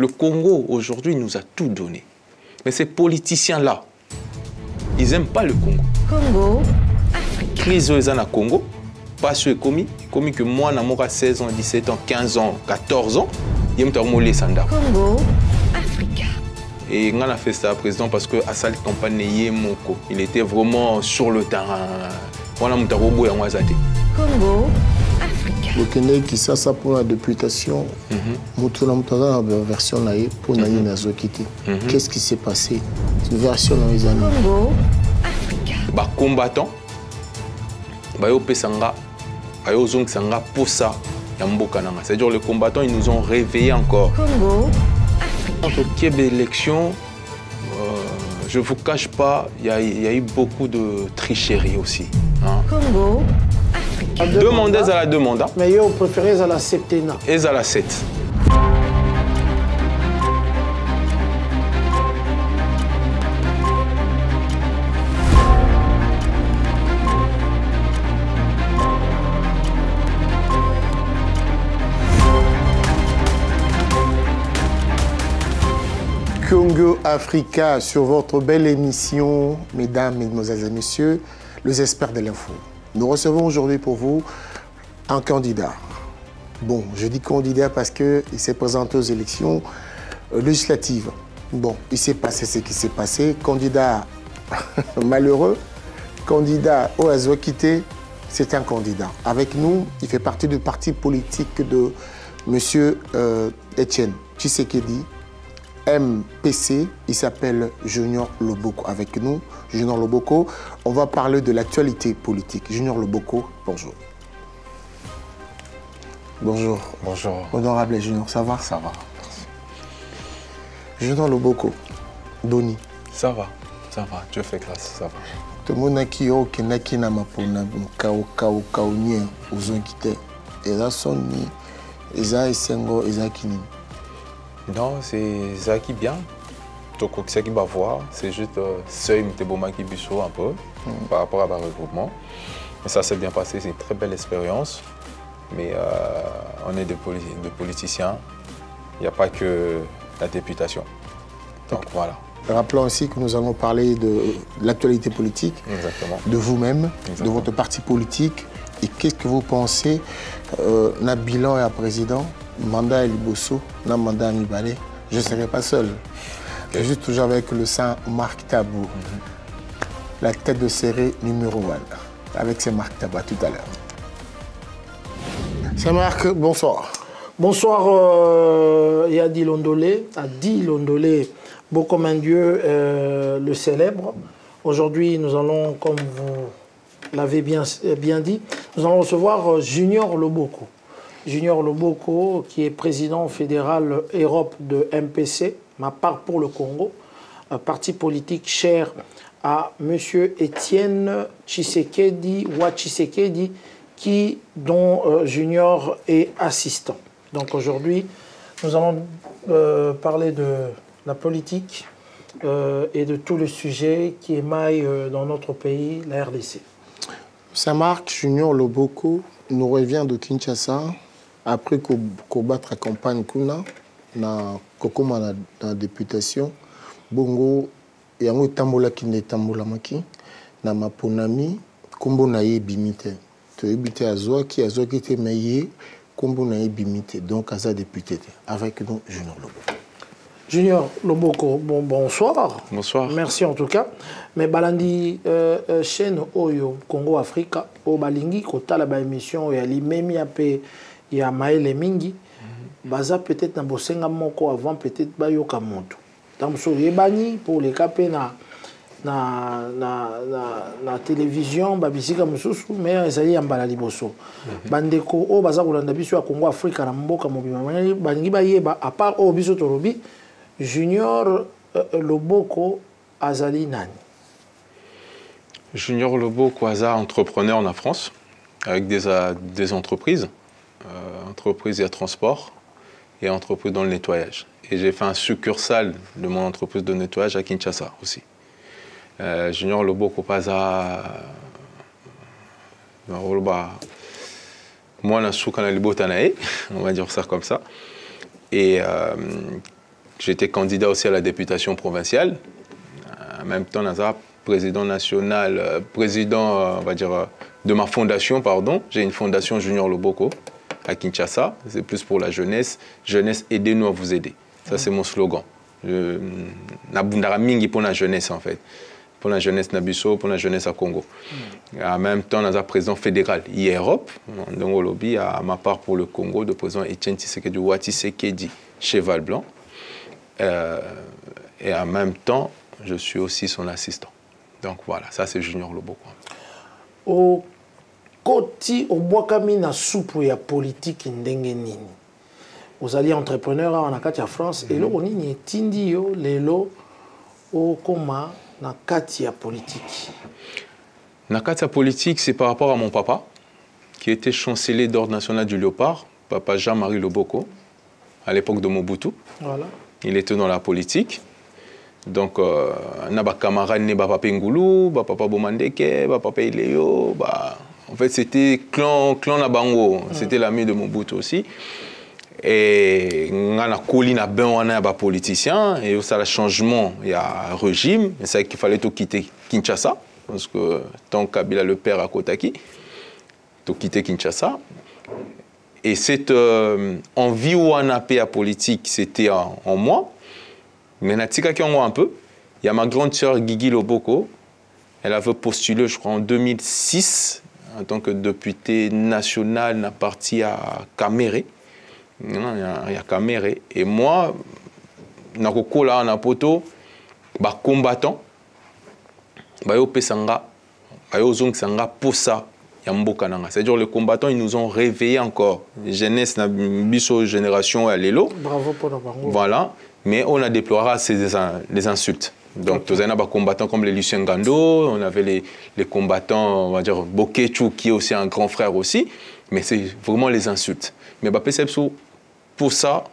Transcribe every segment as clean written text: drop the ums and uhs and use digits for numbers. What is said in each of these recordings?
Le Congo, aujourd'hui, nous a tout donné. Mais ces politiciens-là, ils n'aiment pas le Congo. Congo, Afrique. Crise aux Congo, pas sur commis que moi, j'ai 16 ans, 17 ans, 15 ans, 14 ans, il y a un Congo, Afrique. Et on a fait ça, président, parce que à cette campagne, il était vraiment sur le terrain. Congo, Afrique. Le Kenya qui ça pour la députation, la version pour qu'est-ce qui s'est passé? Une version dans les années. Congo, Afrique. Bah combattant, bah yo pesanga, bah yo zong sanga pour ça, yambokananga. C'est-à-dire les combattants, ils nous ont réveillés encore. Congo, Afrique. Quant au Québec élection, je ne vous cache pas, il y a eu beaucoup de tricherie aussi. Hein. Congo, Afrique. Demandez à la demande. Mais vous préférez à la septena. Et à la 7. Congo Africa sur votre belle émission, mesdames, mesdemoiselles et messieurs, les experts de l'info. Nous recevons aujourd'hui pour vous un candidat. Bon, je dis candidat parce qu'il s'est présenté aux élections législatives. Bon, il s'est passé ce qui s'est passé. Candidat malheureux, candidat au Azouakité, c'est un candidat. Avec nous, il fait partie du parti politique de M. Etienne Tshisekedi. MPC, il s'appelle Junior Loboko. Avec nous, Junior Loboko, on va parler de l'actualité politique. Junior Loboko, bonjour. Bonjour. Bonjour. Honorable Junior, ça va? Ça va, merci. Junior Loboko, Doni. Ça va, Dieu fait grâce, ça va. Tout le monde qui est na mapona kaonien aux enquêtes. Et là, sonni, et ça, esengo, et ça, kini. Non, c'est ça qui est bien. C'est qui va voir, c'est juste seuil qui bichot un peu par rapport à un regroupement. Mais ça s'est bien passé, c'est une très belle expérience. Mais on est des politiciens, il n'y a pas que la députation. Donc voilà. Rappelons aussi que nous allons parler de l'actualité politique, exactement, de vous-même, de votre parti politique. Et qu'est-ce que vous pensez d'un bilan et à président? Mandat Liboso, non mandat Mibale, je ne serai pas seul. Okay. Je suis toujours avec le Saint-Marc Tabou, la tête de série numéro 1, avec Saint-Marc Tabou tout à l'heure. Saint-Marc, bonsoir. Bonsoir, Yadi Londolé, Adi Londolé, Bokomandieu, le célèbre. Aujourd'hui, nous allons, comme vous l'avez bien dit, nous allons recevoir Junior Loboko. Junior Loboko, qui est président fédéral Europe de MPC, ma part pour le Congo, un parti politique cher à M. Etienne Tshisekedi, dont Junior est assistant. Donc aujourd'hui, nous allons parler de la politique et de tous les sujets qui émaillent dans notre pays, la RDC. Saint-Marc, Junior Loboko nous revient de Kinshasa. Après combattre la campagne kuna na kokoma na députation bongo yango tambola kinde tambola maki na maponami kombo na ye bimite to ebité azwa ki te meye kombo na ye bimite donc aza député avec nous Junior Loboko. Junior Loboko, bonsoir. Bonsoir. Merci en tout cas. Mais balandi chaîne Oyo Congo Africa au balingi kotala ba émission ya limemi ape il y a Maël Mingi, baza peut-être na bosenga moko avant peut-être bayoka moto. Tam so yebani pour les capé na télévision babisika mususu mais ezali yambala liboso. Bandeko o baza kolanda biso ya Congo Africa na mboka mobima balingi bayeba à part o biso torobi Junior Loboko azali nani. Junior Loboko aza entrepreneur en France avec des entreprises. Entreprise et transport et entreprise dans le nettoyage. Et j'ai fait un succursale de mon entreprise de nettoyage à Kinshasa aussi. Junior Loboko Paza, moi, on va dire ça comme ça. Et J'étais candidat aussi à la députation provinciale. En même temps, Nazar, président national, président, on va dire, de ma fondation, pardon. J'ai une fondation Junior Loboko à Kinshasa. C'est plus pour la jeunesse. Jeunesse, aidez-nous à vous aider. Ça, c'est mon slogan. Nabundara mingi pour la jeunesse, en fait. Pour la jeunesse Nabiso, pour la jeunesse à Congo. En même temps, Nazar, président fédéral IEROP. Donc, au lobby, à ma part pour le Congo, de président Etienne Tshisekedi Watisekedi, Cheval Blanc. Et en même temps, je suis aussi son assistant. Donc voilà, ça c'est Junior Loboko. Au côté, au Boakami na soupe ya politique ndenge nini. Vous allez entrepreneur en Akatia France et là on y tindi yo lelo au koma na katia politique. Na katia politique, c'est par rapport à mon papa qui était chancelier d'ordre national du Léopard, papa Jean-Marie Loboko, à l'époque de Mobutu. Voilà. Il était dans la politique. Donc, on a des camarades, ne papa Ngoulou, papa Bomandeke, papa Iléo. En fait, c'était clan Nabango. C'était l'ami de Mobutu aussi. Et on a collé na ben on a des politiciens. Et ça, le changement, il y a un régime. C'est ça qu'il fallait tout quitter Kinshasa. Parce que tant Kabila le père à Kotaki, tout quitter Kinshasa. Et cette envie où on a paix à politique, c'était en moi. Mais un peu. Il y a ma grande sœur Guigui Loboko. Elle avait postulé, je crois, en 2006 en tant que députée nationale na parti à Kaméré. Il y a Kaméré. Et moi, na koko là na poto, ba combattant, ba yo pesanga, ba yo zong sanga posa. C'est-à-dire les combattants, ils nous ont réveillés encore. Jeunesse, biso génération à l'élo. Bravo pour nous. Voilà. Mais on a déploré les insultes. Donc, okay. Nous avons des combattants comme les Lucien Gando, on avait les combattants, on va dire, Bokechu, qui est aussi un grand frère aussi. Mais c'est vraiment les insultes. Mais pour ça,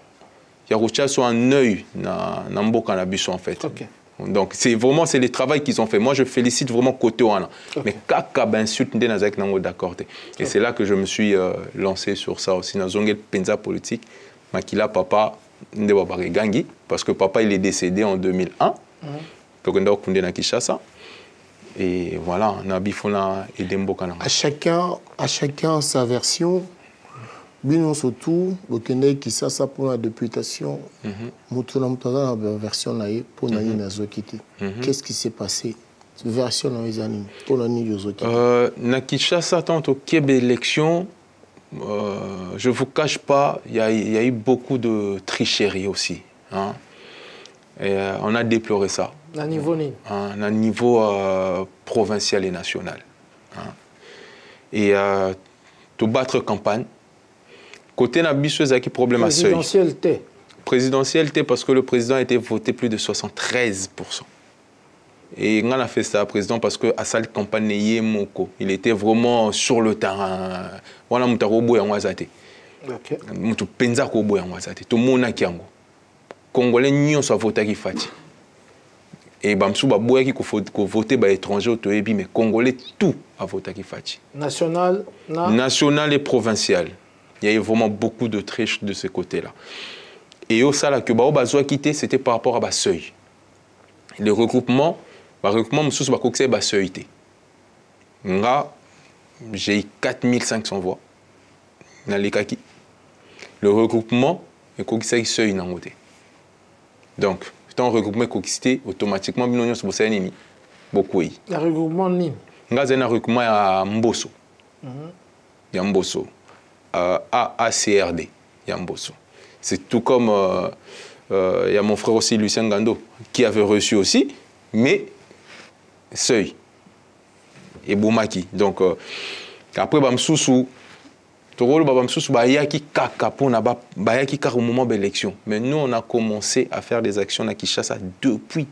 il y a sur un œil dans Mboka en fait. Okay. Donc, c'est vraiment le travail qu'ils ont fait. Moi, je félicite vraiment côté Wana. Okay. Mais quand insulte, d'accord. Et c'est là que je me suis lancé sur ça aussi. Dans une penza politique, Makila papa Gangi, parce que papa il est décédé en 2001. Donc on a Kunde na Kinshasa. Et voilà, on a bifona et Demboka. À chacun sa version. Bino surtout, le Kenya qui ça pour la députation, la version naïe pour nani nazokiti. Qu'est-ce qui s'est passé? Version naïe anime pour nani yozokiti. Na Kinshasa tant au Québec élection, je vous cache pas, il y a eu beaucoup de tricherie aussi. Hein. Et, on a déploré ça. À niveau ni. À niveau provincial et national. Hein. Et tout battre campagne. Côté Nabiso, il y a un problème à seuil. Présidentialité. Présidentialité parce que le président a été voté plus de 73%. Et on a fait ça, président, parce que à sa campagne, il était vraiment sur le terrain. Voilà, il tout le monde a dit. Congolais n'y sont voté qui fati. Et Bamsou Baboua qui a voté par étranger, mais Congolais tout a voté qui fati. National, national et provincial. Il y a eu vraiment beaucoup de triches de ce côté-là. Et au ça, que Bao Bazoua quitté, c'était par rapport à seuil. Les regroupements, monsieur Bakokse seuil. J'ai eu 4500 voix. Le regroupement, c'est seuil dans le donc, c'est un regroupement qui automatiquement, beaucoup. Le regroupement ni. C'est un regroupement à Mbosso. Il y a Mbosso. ACRD, il y a Mbosso. C'est tout comme il y a mon frère aussi, Lucien Gando, qui avait reçu aussi, mais seuil. Et Boumaki. Donc, après, Bamsousou, au moment de l'élection. Mais nous, on a commencé à faire des actions à Kinshasa depuis.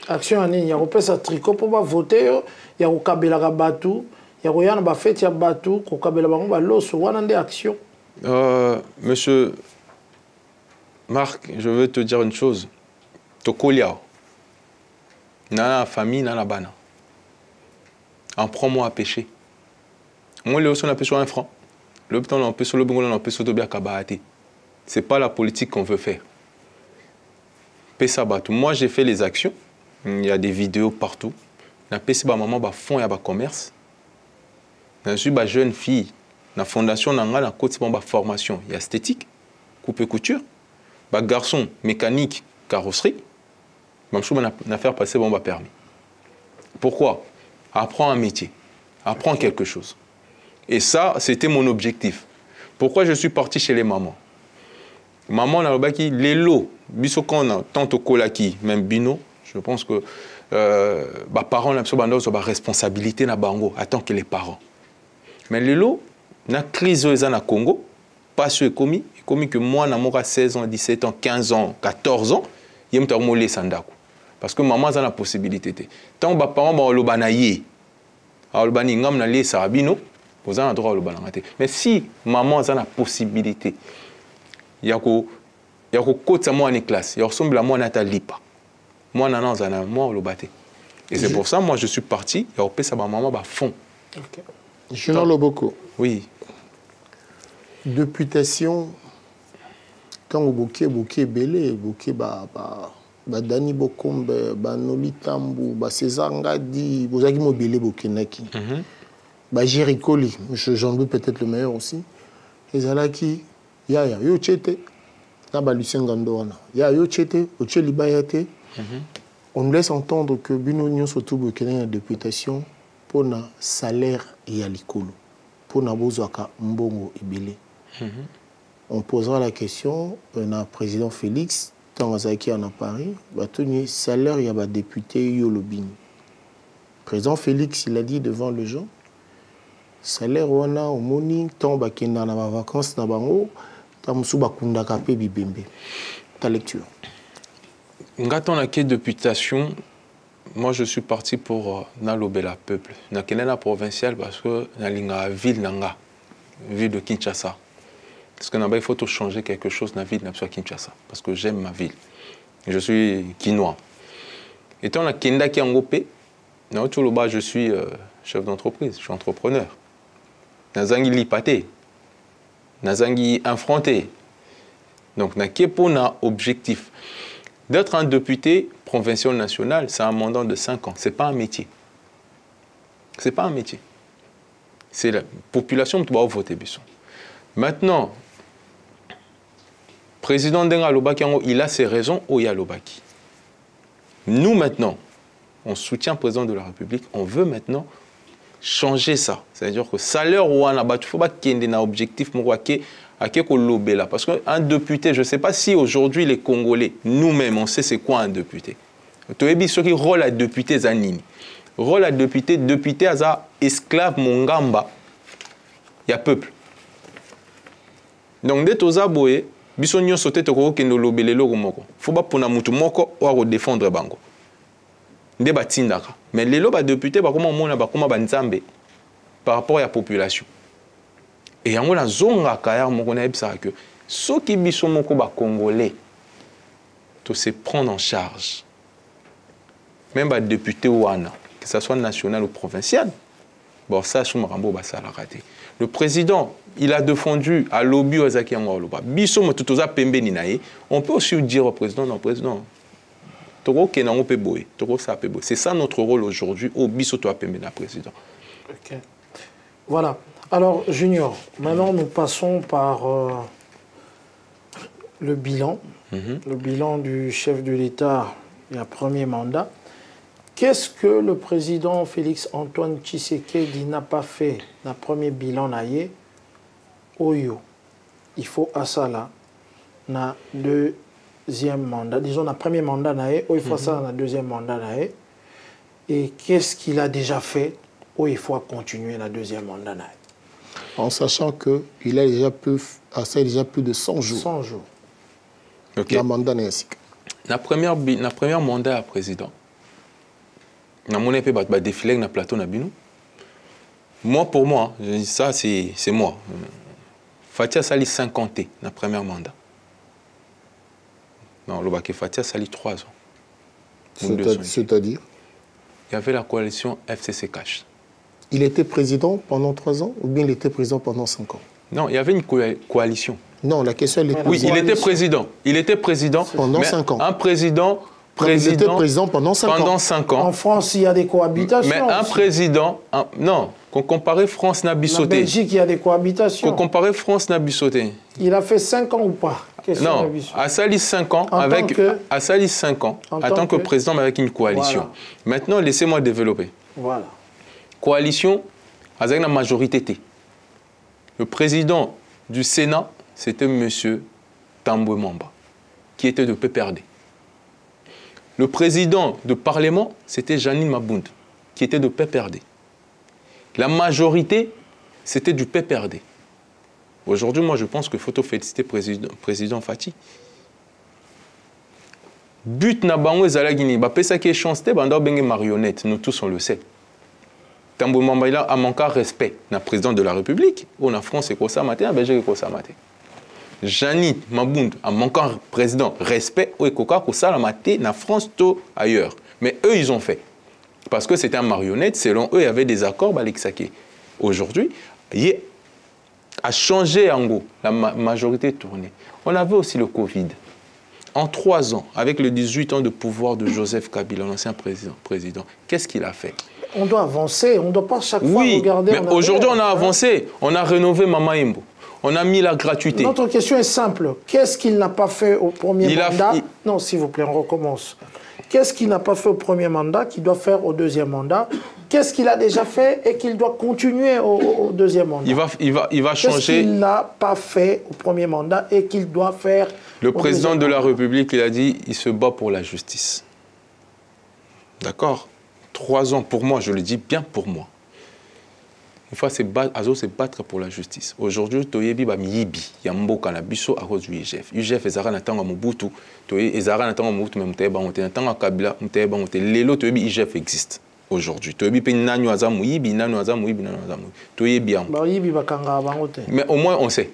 Action en ligne, il y a un tricot pour voter, il y a un Kabila Batou, il y a un fête ya Batou, il y a un Kabila Batou, il y a des actions. Monsieur Marc, je veux te dire une chose. Tokolia, nana famille, nana bana. En prends-moi à pêcher. Moi, les on a pêché 1 franc. Le temps on peut sur le bon on peut sur le bien kabahate. C'est pas la politique qu'on veut faire. Pesabatou. Moi, j'ai fait les actions. Il y a des vidéos partout. Na pesi ba maman ba fond ya ba commerce. Na suis ba jeune fille na fondation nanga na côté ba formation, il y a esthétique, coupe et couture. Ba garçon mécanique, carrosserie. Même chose na faire passer ba permis. Pourquoi? Apprends un métier. Apprends quelque chose. Et ça, c'était mon objectif. Pourquoi je suis parti chez les mamans? Maman na lobaki les lots, biso kona tanto kolaki, même bino, je pense que parents ont la responsabilité na bango en tant que les parents. Mais les lots, na crise au Congo, pas sur commis que moi na mora 16 ans, 17 ans, 15 ans, 14 ans, yem ta molé sandaku. Parce que maman a la possibilité. Tant que parents ont le banaye, alors le bani ngam na lié sarabino, vous avez le droit au banangate. Mais si maman a la possibilité, il y a ko côté moi en classe, il ressemble à moi na ta lipa. Moi, moi, le batté. Et c'est pour ça, moi, je suis parti, et au ça, ma maman, fond. Junior Loboko. Oui. Députation, quand vous bouquez belé, bouquez Dani Bokombe, Noli Tambu, César Ngadi, vous avez mobilé bouquet Naki. Jéricoli, j'en veux peut-être le meilleur aussi. Et Zalaki, Yaya, yo tchete, Naba Lucien Gandouana, Yaya, yo tchete, Oche Libayate. On nous laisse entendre que Bino Nyon surtout Burkina la députation pour un salaire et à l'école, pour un bozouaka mbongo ebele. On posera la question au président Félix, tant que en Paris, un salaire et à député Yolobini. Président Félix, il a dit devant les gens, salaire ou na au morning, tant que na vacances na bango, tant musu bakunda kapé bibembe. Ta lecture. Quand on a quitté députation, moi je suis parti pour nalober la peuple. Na kelena provincial parce que na linga ville nanga, ville de Kinshasa. Parce que il faut tout changer quelque chose dans la ville de Kinshasa parce que j'aime ma ville. Je suis quinois. Et on a kenda qui engopé. Na tout le bas je suis chef d'entreprise, je suis entrepreneur. Nazangi lipate. Nazangi affronté. Donc na kepo na objectif. D'être un député provincial national, c'est un mandat de 5 ans. Ce n'est pas un métier. Ce n'est pas un métier. C'est la population qui doit voter. Maintenant, président Ndenga Lobaki, il a ses raisons au Yalobaki. Nous, maintenant, on soutient le président de la République. On veut maintenant changer ça. C'est-à-dire que salaire ou un abat, il ne faut pas qu'il y ait un objectif. Parce qu'un député, je ne sais pas si aujourd'hui les Congolais, nous-mêmes, on sait c'est quoi un député. Tu as ce qui rôle à député Zanini. Rôle à député à esclave Mongamba, il y a peuple. Donc, dès que tu as boé, bisonyo sauté te ko kendo lobele lo moko. Faut pas pour na mutu moko ou défendre bango. Nde batindaka. Mais les loba député ba comment mona ba comment ba nzambe par rapport à la population. Et yango na zonga kaya moko na ebisa que ceux qui biso moko ba congolais to se prendre en charge. Même ba député wana, que ça soit national ou provincial. Bon ça sous marambo ba sala raté. Le président, il a défendu à lobby aux Zaki Amoualoba. Biso mo tutoza pembe ni nae. On peut aussi dire au président, non président. Toko kenango pe boy, toko sa pe boy. C'est ça notre rôle aujourd'hui au biso to pembe na président. OK. Voilà. Alors Junior, maintenant nous passons par le bilan. Le bilan du chef de l'État, il y a premier mandat. Qu'est-ce que le président Félix Antoine Tshisekedi n'a pas fait dans le premier bilan naïe? Oyo, il faut à ça là, dans le deuxième mandat, disons dans le premier mandat naïe, il faut ça dans le deuxième mandat naïe. Et qu'est-ce qu'il a déjà fait? Où il faut continuer dans le deuxième mandat naïe. En sachant qu'il a déjà plus de 100 jours. 100 jours. Ok. La mandat naïe. La première mandat à président. Na mon épée bat défilé na plateau na bino. Moi pour moi, ça c'est moi. Fatia Sali 50 na premier mandat. Non, le baké Fatia Sali 3 ans. C'est-à-dire? Il y avait la coalition FCC Cash. Il était président pendant 3 ans ou bien il était président pendant 5 ans? Non, il y avait une coalition. Non, la question elle est Oui, il était président. Il était président. Pendant 5 ans. Un président... Il était président pendant 5 ans. Pendant 5 ans. En France, il y a des cohabitations. Mais un aussi. président... non, qu'on comparait France n'a En Bissauté. Belgique, il y a des cohabitations. Qu'on comparait France n'a Bissauté. Il a fait 5 ans ou pas? Non, à Salis 5 ans, En avec, tant que- à Salis 5 ans, en tant que président, mais avec une coalition. Voilà. Maintenant, laissez-moi développer. Voilà. Coalition, avec la majorité T. Le président du Sénat, c'était M. Tambwe Mwamba, qui était de PPRD. Le président du Parlement, c'était Janine Mabund, qui était de PPRD. La majorité, c'était du PPRD. Aujourd'hui, moi, je pense qu'il faut féliciter le président Fati. But na bango ezala gini, ba pesa qui est chance te banda benge marionnette, nous tous on le sait. Tambwe Mwamba il a manqué respect na président de la République, ou na France et quoi ça matin, en Belgique et quoi ça matin. Janine Mabund a manqué président respect ou ekoka ko ça la matin na France to ailleurs. Mais eux ils ont fait parce que c'était un marionnette, selon eux il y avait des accords balexaké. Aujourd'hui, il a changé en gros, la majorité tournée. On avait aussi le Covid. En 3 ans, avec les 18 ans de pouvoir de Joseph Kabila, l'ancien président, qu'est-ce qu'il a fait? On doit avancer, on ne doit pas chaque fois Oui, regarder. mais aujourd'hui on a avancé, on a rénové Mama Imbo, on a mis la gratuité. Notre question est simple. Qu'est-ce qu'il n'a pas fait au premier mandat? il- Non, s'il vous plaît, on recommence. Qu'est-ce qu'il n'a pas fait au premier mandat, qu'il doit faire au deuxième mandat? Qu'est-ce qu'il a déjà fait et qu'il doit continuer au deuxième mandat? Il va Qu'est-ce changer. qu'il n'a pas fait au premier mandat et qu'il doit faire Le au président deuxième de la mandat? République, il a dit, il se bat pour la justice. D'accord? 3 ans pour moi, je le dis bien pour moi. Il faut se battre pour la justice. Aujourd'hui, Toyebi ba miyibi, yamboka na biso à cause du IGF. IGF ezara na tanga Mobutu, ezara na tanga Mobutu même teba on na tanga Kabila, teba on lelo Toyebi IGF existe aujourd'hui. Toyebi pe nanyo aza muyibi, nanyo aza muyibi, nanyo aza muyibi. Toyebi am. Ba yibi bakanga bango te. Mais au moins on sait.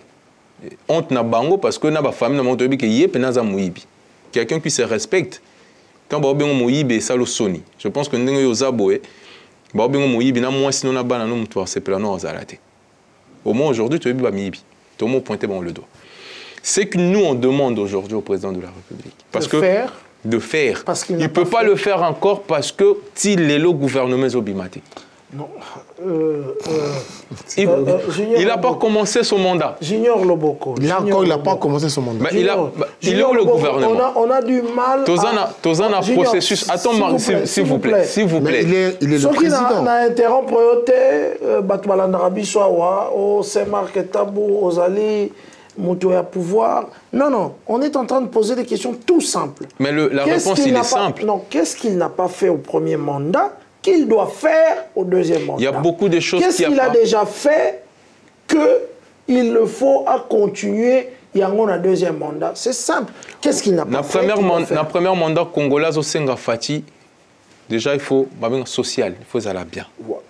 Honte na bango parce que na ba famille na Toyebi ke yé pe naza muyibi. Quelqu'un qui se respecte. Quand ba bengo muyibi ça le soni. Je pense que ndenge yo zaboé. Au moins aujourd'hui, tu as mis tout le monde pointé le doigt. C'est que nous, on demande aujourd'hui au président de la République. De faire. Parce qu'il ne peut pas le faire encore parce que il est le gouvernement Zobimate. Non. Il n'a pas commencé son mandat. Junior Loboko. Là encore, il n'a pas commencé son mandat. Mais il est où le gouvernement? On a du mal. Tozana processus. Attends, s'il vous plaît. S'il vous plaît. Il est le président. Na interrompre yote batbalanda biso wa o Saint-Marc Tabou Ozali Moutoya pouvoir. Non, on est en train de poser des questions tout simples. Mais la réponse il est simple. Non, qu'est-ce qu'il n'a pas fait au premier mandat qu'il doit faire au deuxième mandat? Il y a beaucoup de choses qu'est-ce qu'il a déjà fait qu'il le faut à continuer il y a un deuxième mandat? C'est simple. Qu'est-ce qu'il n'a pas fait? La première mandat congolais au Senga Fati, déjà il faut social, il faut aller bien. Pour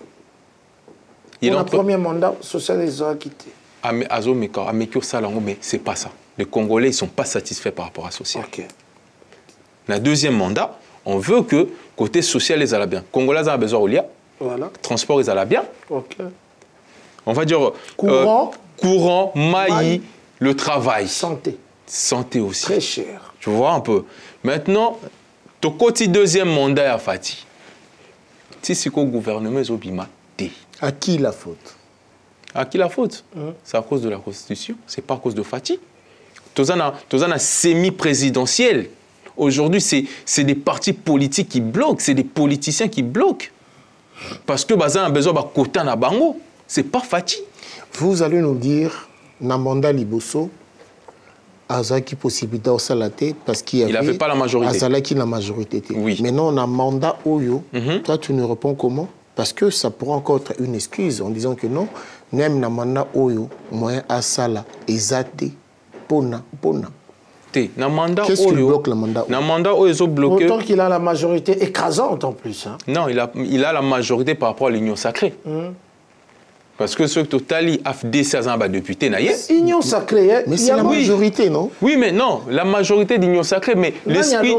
le premier mandat social, ils ont quitté. Mais c'est pas ça. Les Congolais ils sont pas satisfaits par rapport à social. Okay. Le deuxième mandat, on veut que côté social ils aillent bien. Les Congolais ont besoin de voilà. Transport ils aillent bien. Okay. On va dire courant, maïs, le travail. Santé aussi. Très cher. Tu vois un peu. Maintenant, ton côté deuxième mandat à Fati. Si c'est qu'au gouvernement ils ont bimé. À qui la faute? À qui la faute? C'est à cause de la Constitution, c'est pas à cause de Fati. Tozana semi-présidentiel. Aujourd'hui, c'est des partis politiques qui bloquent, c'est des politiciens qui bloquent. Parce que Bazan a besoin de quota na bango. C'est pas Fati. Vous allez nous dire, na mandat Liboso, Azaki possibilité au Salaté, parce qu'il y avait... Il n'avait pas la majorité. Azalaki la majorité. Oui. Maintenant, on a mandat Oyo. Toi, tu nous réponds comment? Parce que ça pourrait encore être une excuse en disant que non, même na mandat Oyo, moyen Asala, Ezate, Pona. Qu'est-ce qui bloque le mandat Oyo? Le mandat Oyo est bloqué. Autant qu'il a la majorité écrasante en plus. Hein. Non, il a la majorité par rapport à l'Union sacrée. Parce que ceux qui ont AFD 16 ans député, Union sacrée, hein? Mais c'est la majorité, non? Oui, mais non, la majorité d'Union sacrée, mais l'esprit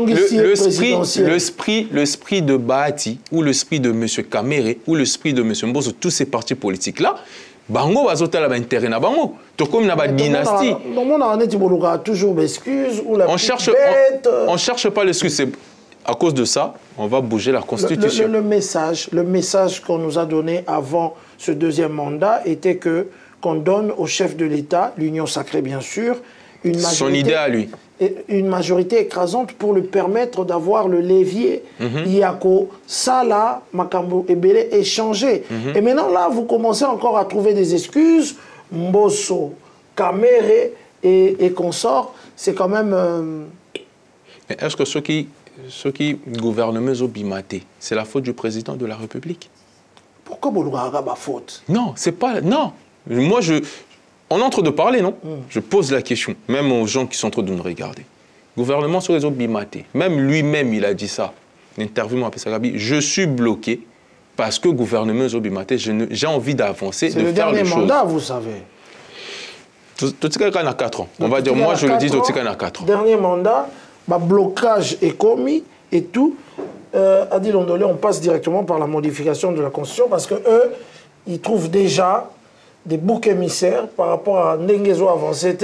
de Bahati, ou l'esprit de M. Kamere, ou l'esprit de M. Mbozo, tous ces partis politiques-là, bango bazotala ba intérêt na bango. To comme na ba dynastie. On a toujours d'excuses ou la on cherche pas l'excuse. À cause de ça, on va bouger la Constitution. Le message qu'on nous a donné avant ce deuxième mandat était que qu'on donne au chef de l'État, l'Union sacrée bien sûr, son idée à lui. Une majorité écrasante pour lui permettre d'avoir le levier. Yako, Sala, Makambo, Ebele, échanger. Et maintenant là, vous commencez encore à trouver des excuses. Mbosso, Kamere et consorts, c'est quand même... Est-ce que ceux qui gouvernent Zobimaté, c'est la faute du président de la République? Pourquoi Boulougaga ma faute? Non, c'est pas... Non. Moi, on est en train de parler, non? Je pose la question, même aux gens qui sont en train de nous regarder. Gouvernement sur les Zobimaté, même lui-même, il a dit ça. L'interview m'a appelé ça, je suis bloqué parce que gouvernement Zobimaté, j'ai envie d'avancer, de faire les choses. C'est le dernier mandat, vous savez. Totika a 4 ans. On va dire, moi, je le dis, Totika a 4 ans. Dernier mandat, blocage est commis et tout. Adi Londolé, on passe directement par la modification de la Constitution parce que eux, ils trouvent déjà des boucs émissaires par rapport à Nengezo avancé.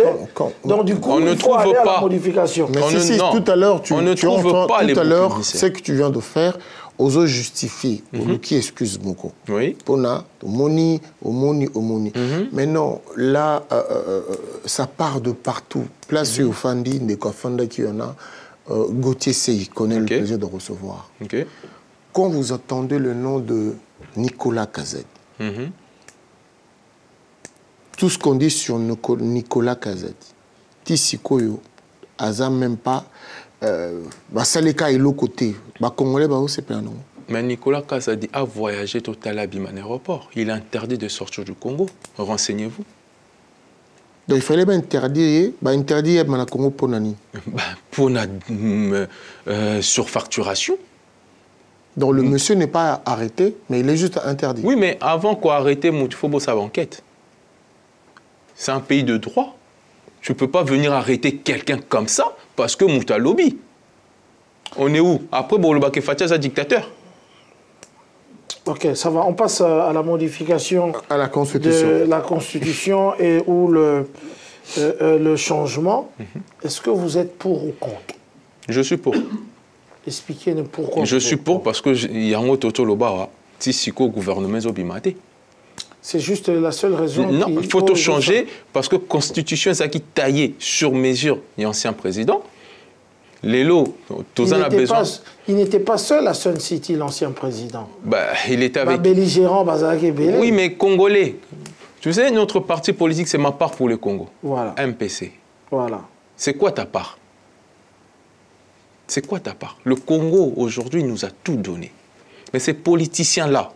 Donc du coup, il faut aller à la modification. Mais si, tout à l'heure, tu entends tout à l'heure ce que tu viens de faire, aux justifier, qui excuse beaucoup. Oui. Pona, Omoni. Mais non, là, ça part de partout. Place au Fandi, des Kofanda qui en a, Gauthier Sey connaît le plaisir de recevoir. Quand vous entendez le nom de Nicolas Kazed, tout ce qu'on dit sur Nicolas Kazed, Tissikoyo, Aza même pas, Saleka est l'autre côté, Congolais, c'est pas non. Mais Nicolas Kazed a voyagé total à Biman aéroport. Il est interdit de sortir du Congo. Renseignez-vous. Donc il fallait interdire le Congo pour nani. Pour la surfacturation. Donc le monsieur n'est pas arrêté, mais il est juste interdit. Oui, mais avant qu'on arrête, il faut bosser enquête. C'est un pays de droit. Tu ne peux pas venir arrêter quelqu'un comme ça parce que Mouta lobby. On est où? Après, Boloba Kefatia, c'est un dictateur. Ok, ça va. On passe à la modification à la Constitution. De la Constitution et où le changement. Est-ce que vous êtes pour ou contre? Je suis pour. Expliquez-nous pourquoi. Je suis pour parce que Yango Toto Loba, Tissiko, gouvernement Zobimate. C'est juste la seule raison. Non, il faut tout changer parce que la Constitution, c'est qui taillé sur mesure l'ancien président. Lélo, il n'était pas seul à Sun City, l'ancien président. Bah, il était avec... belligérant, oui, mais congolais. Tu sais, notre parti politique, c'est ma part pour le Congo. Voilà. MPC. Voilà. C'est quoi ta part? C'est quoi ta part? Le Congo, aujourd'hui, nous a tout donné. Mais ces politiciens-là,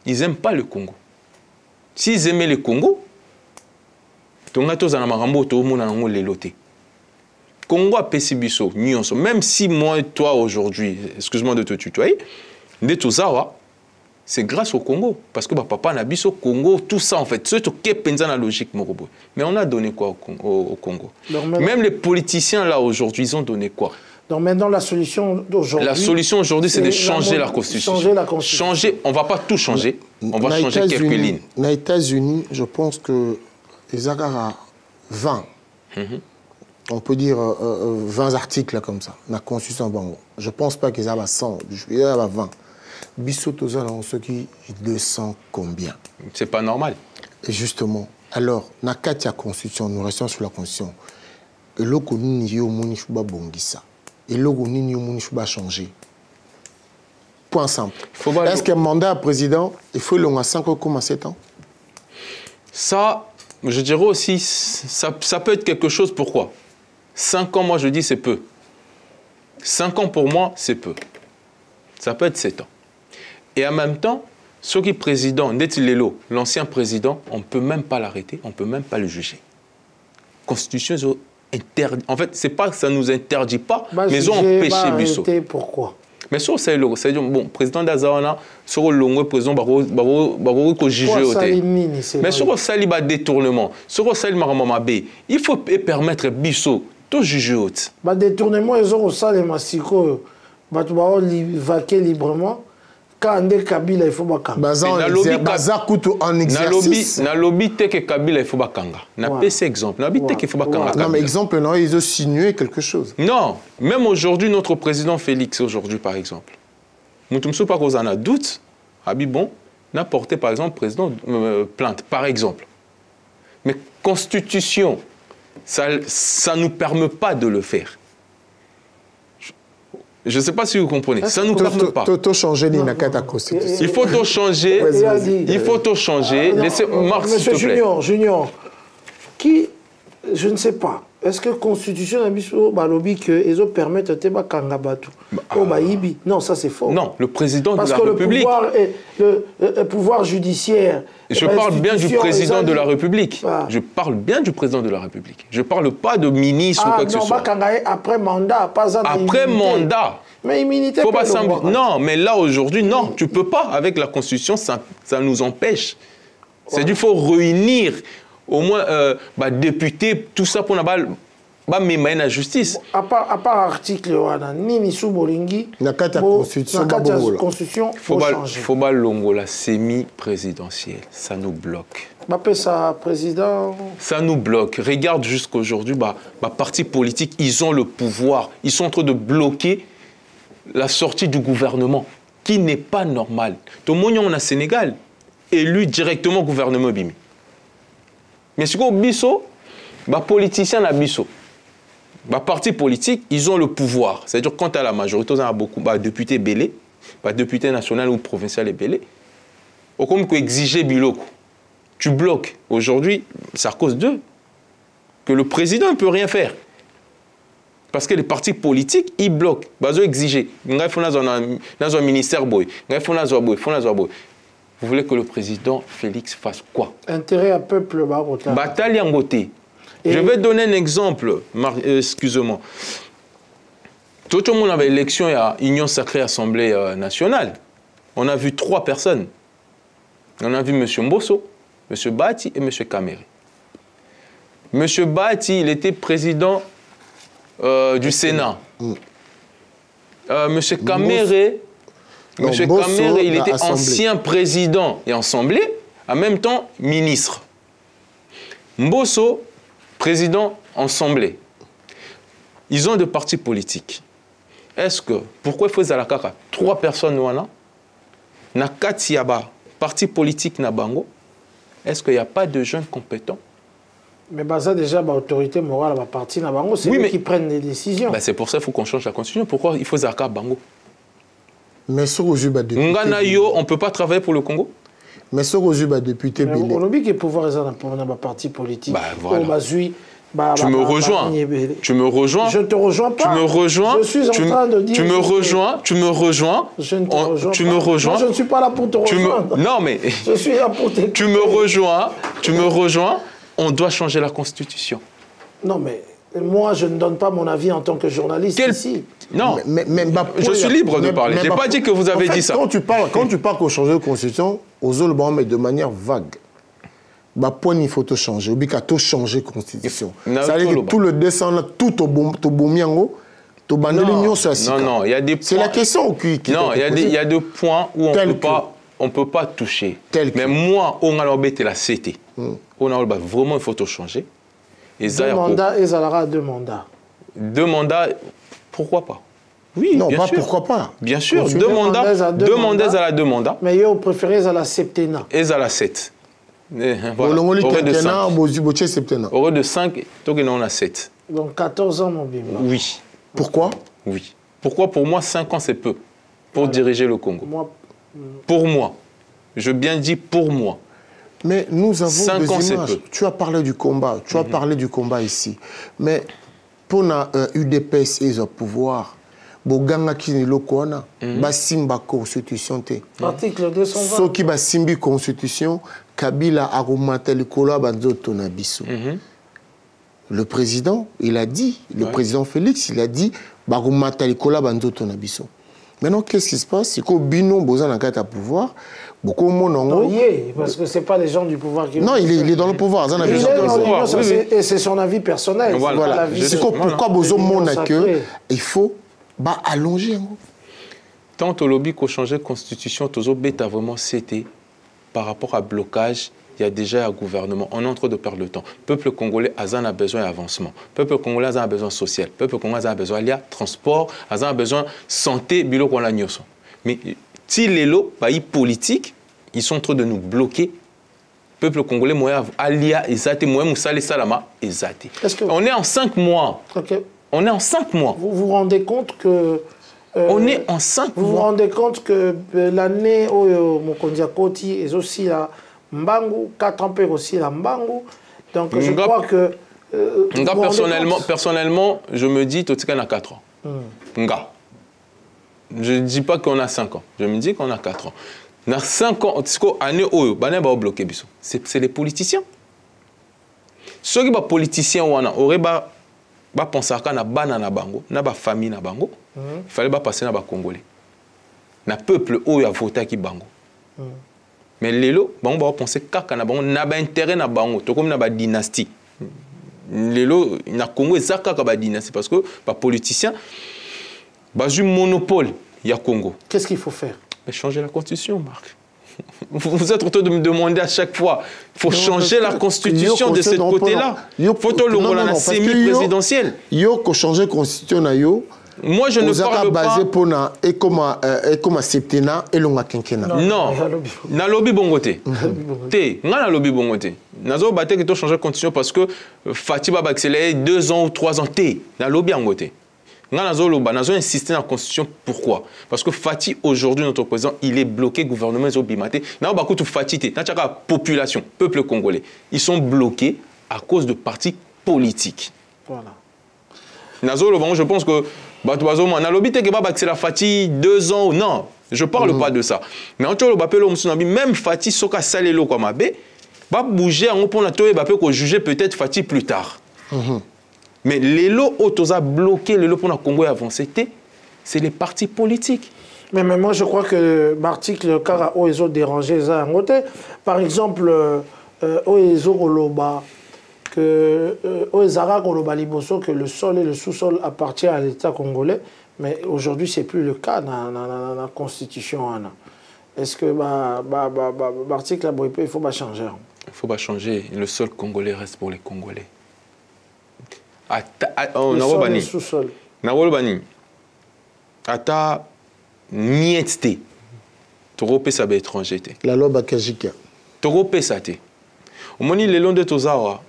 ils n'aiment pas le Congo. S'ils aimaient le Congo, Congo a Pessibiso, même si moi et toi aujourd'hui, excuse-moi de te tutoyer, c'est grâce au Congo. Parce que papa n'a biso Congo, tout ça en fait. C'est tout qui est la logique. Mais on a donné quoi au Congo? Même les politiciens là aujourd'hui, ils ont donné quoi? Donc maintenant la solution d'aujourd'hui... La solution aujourd'hui, c'est de changer la Constitution. Changer, on ne va pas tout changer. On va changer quelques lignes. Aux États-Unis, je pense que les Agara 20, on peut dire 20 articles comme ça, la Constitution. Je ne pense pas qu'ils aient 100, il y a 20. Bissoto, ceux qui 200 combien? C'est pas normal. Et justement, alors, dans la Constitution, nous restons sur la Constitution. Et là, nous avons bongisa. Et là, nous avons changer. Point simple. Est-ce qu'un mandat à président, il faut le à 5 ans comme à 7 ans? Ça, je dirais aussi, ça peut être quelque chose. Pourquoi? 5 ans, moi, je dis, c'est peu. 5 ans, pour moi, c'est peu. Ça peut être 7 ans. Et en même temps, ce qui est président, Netilelo, l'ancien président, on ne peut même pas l'arrêter, on ne peut même pas le juger. Constitution interdit. En fait, c'est pas que ça ne nous interdit pas, mais ils ont empêché Bissot. Pourquoi? Mais sur c'est bon, président d'Azawana, sur le long président Baro juger. Mais sur le détournement, sur le il faut permettre Bissot de juger. Détournement, ils ont ça les massicots, vaquer librement. Quand Kabila, il faut bakanga. Baza kutu en exercice. Na lobby te que Kabila il faut bakanga. Na PC exemple. Na lobby te qu'il faut bakanga. Non mais exemple non, ils ont signé quelque chose. Non, même aujourd'hui notre président Félix aujourd'hui par exemple. Mutumso pas qu'on en a doute. Abi bon, n'a porté par exemple président plainte par exemple. Mais constitution ça nous permet pas de le faire. Je ne sais pas si vous comprenez. Ça ne nous permet pas. Il faut changer la constitution. Il faut tout changer. Il faut tout changer. Laissez Marc, s'il te plaît. Junior, qui, je ne sais pas, est-ce que la constitution balobi que ils permettent de bakangabatu ibi? Non, ça c'est faux. Non, le président parce de la République. Parce que le pouvoir judiciaire. Je parle bien du président de la République. Je parle bien du président de la République. Je ne parle pas de ministre ou quoi que ce soit. Après mandat, pas après mandat. Mais immunité. Faut pas non, mais là aujourd'hui, non, tu ne peux pas. Avec la Constitution, ça nous empêche. C'est du faut réunir au moins députés, tout ça pour mener la justice. À part article, ni Soubolingi, la constitution, faut pas la semi-présidentielle. Ça nous bloque. Ça, président. Ça nous bloque. Regarde jusqu'aujourd'hui, partis politiques, ils ont le pouvoir. Ils sont en train de bloquer la sortie du gouvernement, qui n'est pas normal. Tout le monde au Sénégal, élu directement au gouvernement Bimi. Mais ce qu'on biso, politiciens na biso, partis politiques, ils ont le pouvoir. C'est-à-dire quand tu as la majorité, on a beaucoup de députés belés, députés nationaux ou provinciaux belés. Au comme que exiger biloko, tu bloques. Aujourd'hui, c'est à cause d'eux que le président ne peut rien faire. Parce que les partis politiques, ils bloquent. Ils ont exigé. Dans un ministère boy, vous voulez que le président Félix fasse quoi? Intérêt à peuple. Bataille en beauté. Je vais donner un exemple. Excusez-moi. Tout le monde avait élection à Union Sacrée Assemblée Nationale. On a vu 3 personnes. On a vu M. Mbosso, M. Bati et M. Kamere. M. Bati, il était président du Sénat. M. Kamere... Monsieur Kamere, il était ancien président et assemblée, en même temps ministre. Mbosso, président assemblée. Ils ont des partis politiques. Est-ce que, pourquoi il faut Zalakaka 3 personnes wana na Katiaba, parti politique na bango, est-ce qu'il n'y a pas de jeunes compétents? Mais ça déjà, l'autorité morale, la partie na bango, c'est eux qui prennent les décisions. C'est pour ça qu'il faut qu'on change la constitution. Pourquoi il faut Zalakaka bango? Mais sur on ne peut pas travailler pour le Congo. Mais sur député Bélé. On a vu que le pouvoir est pour un parti politique. Voilà. Tu me rejoins. Tu me rejoins. Je ne te rejoins pas. Tu me rejoins. Je suis en train de dire. Tu me rejoins. Tu me rejoins. Je ne te rejoins tu pas. me rejoins. Moi, je ne suis pas là pour te rejoindre. Non, mais. Je suis là pour t'écouter. Tu me rejoins. Tu me rejoins. On doit changer la Constitution. Non, mais. Moi, je ne donne pas mon avis en tant que journaliste ici. Non, je suis libre de parler. Je n'ai pas dit que vous avez dit ça. Quand tu parles qu'on change de constitution, aux autres, mais de manière vague. Il faut te changer. Il faut changer la constitution. Ça veut dire que tout le descend, tout au bomiango, tout le l'union sur la Non, il y a des points. C'est la question qui non, il y a des points où on ne peut pas toucher. Mais moi, on a la CT. On a vraiment, il faut te changer. 2 mandats, et Zalara 2 mandats. 2 mandats, pourquoi pas? Oui, non, bien pas sûr. Pourquoi pas? Bien sûr, 2 mandats, 2 mandats à la 2 mandats. Mais ils ont préféré à la septennat. Et à la 7. Voilà. Au lieu de 5, on a 7. Donc 14 ans, mon bimba. Oui. Pourquoi? Oui. Pourquoi pour moi 5 ans c'est peu pour diriger le Congo? Pour moi. Je bien dis pour moi. Mais nous avons 5 des ans, images. Tu as parlé du combat. Tu as parlé du combat ici. Mais pour la UDPS et le pouvoir, Boganga qui est lokona, basimba constitution te. Article 220. Ceux qui basimbi constitution, Kabila a remonté le cola banzoto na biso. Le président, il a dit, le président Félix, il a dit, ba remonté le cola banzoto na biso. Maintenant, qu'est-ce qui se passe? C'est qu'au binon, Bozan a un pouvoir, beaucoup de monde en haut. Parce que ce n'est pas les gens du pouvoir qui... Non, il est dans le pouvoir. Et c'est son avis personnel. C'est pourquoi Bozan monde a que il faut allonger. Tant au lobby qu'on changeait la constitution, toujours bêta vraiment c'était par rapport à blocage. Il y a déjà un gouvernement. On est en train de perdre le temps. Le peuple congolais a besoin d'avancement. Le peuple congolais a besoin social. Le peuple congolais a besoin de transport, a besoin de santé, bilo qu'on a nyoso. Mais si les lots, politiques, ils sont en train de nous bloquer. Le peuple congolais, moi, alia, ezate, moi, moussale, salama, ezate. On est en 5 mois. Okay. On est en 5 mois. Vous vous rendez compte que... on est en 5 mois. Vous vous rendez compte que l'année où Mokondia Koti est aussi là, Mbangu, 4 ans aussi là, Mbangu. Donc je crois que... personnellement, je me dis que tu as 4 ans. Nga. Je ne dis pas qu'on a 5 ans. Je me dis qu'on a 4 ans. Dans 5 ans, c'est les politiciens. Ceux qui sont politiciens, auraient pensé à la bango, na ba famille na bango. Il fallait passer na ba Congolais. Na peuple où a voté qui bango. Mais les lots, on va penser qu'à na bango, na ba intérêt na bango, tout comme na ba dynastie. Les lots, na Congo ezaka ka ba dynastie parce que ba politicien, ba ju monopole ya Congo. Qu'est-ce qu'il faut faire? Mais changer la constitution, Marc. Vous êtes en train de me demander à chaque fois, il faut changer la constitution de ce côté-là. Il faut que la semi-présidentielle. Il faut changer la constitution. Moi, je ne parle pas... basé pour et comme septennat et longa quinquennat. Non, na lobby bongote. Té, na lobby bongote. Nazo baté que tu changer la constitution parce que Fatih va accélérer 2 ans ou 3 ans. Té, na lobby bongote. Nous avons insisté dans la Constitution. Pourquoi? Parce que Fatih, aujourd'hui, notre président, il est bloqué, gouvernement est bimaté. Nous avons beaucoup de Fatih, la population, peuple congolais. Ils sont bloqués à cause de partis politiques. Voilà. Je pense que c'est la Fatih 2 ans. Non, je ne parle pas de ça. Mais même Fatih, Soka Salelo Kwamabe, va bouger pour juger peut-être Fatih plus tard. Mais les lots autosa bloqués, les lots pour le Congo avancé, c'est les partis politiques. Mais moi, je crois que l'article car ils ont dérangé ça. Par exemple, ils ont que que le sol et le sous-sol appartiennent à l'État congolais, mais aujourd'hui, ce n'est plus le cas dans la Constitution. Est-ce que l'article, il faut pas changer? Il faut pas changer. Le sol congolais reste pour les Congolais. Le sous-sol. Ata miette torope ça be étranger. La loi bakajika. Torope ça te. Au moni le long de tozawa.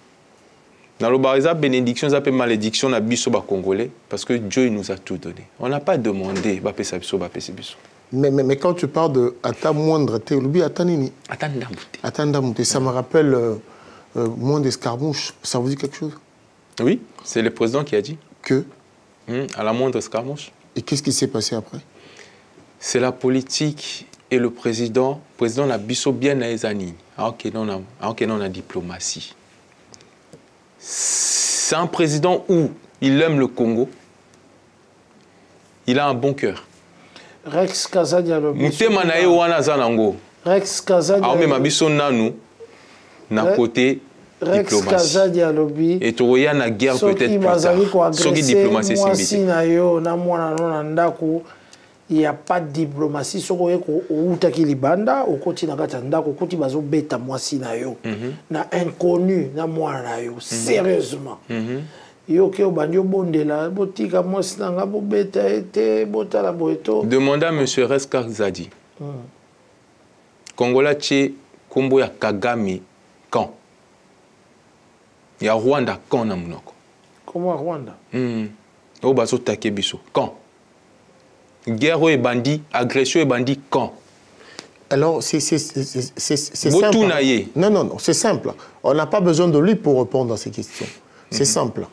Dans le bariza bénédiction ça peut malédiction na biso ba congolais parce que Dieu il nous a tout donné. On n'a pas demandé ba pesa biso ba pesa biso. Mais quand tu parles de ata moindre te lubi ata nini? Ata ndamute. Ata ndamute ça me rappelle moins d'escarmouche. Ça vous dit quelque chose? Oui, c'est le président qui a dit. Que à la moindre escarmouche. Et qu'est-ce qui s'est passé après? C'est la politique et le président n'a biso bien à ezani. Ok, non, la diplomatie. C'est un président où il aime le Congo. Il a un bon cœur. Rex Kazadia le Rex Kazadia. Mais ma biso nanu na côté. Rex Kazadia lobby et tu vois na guerre peut-être plus tard. Ce qui diplomatie c'est il n'y a pas de diplomatie sur ou taki libanda au côté na katanda au côté bazo beta mwasi na yo na inconnu na mwana na yo sérieusement yo ke obanyo bondela botika mwasi na nga bo beta ete botala boeto. Demanda à monsieur Rex Kazadia Kongola tche kombo ya Kagame quand il y a Rwanda quand na munoko. Comment Rwanda? Au baso takebiso quand? Guerre et bandit, agression et bandit quand? Alors c'est simple. Non, c'est simple. On n'a pas besoin de lui pour répondre à ces questions. C'est simple.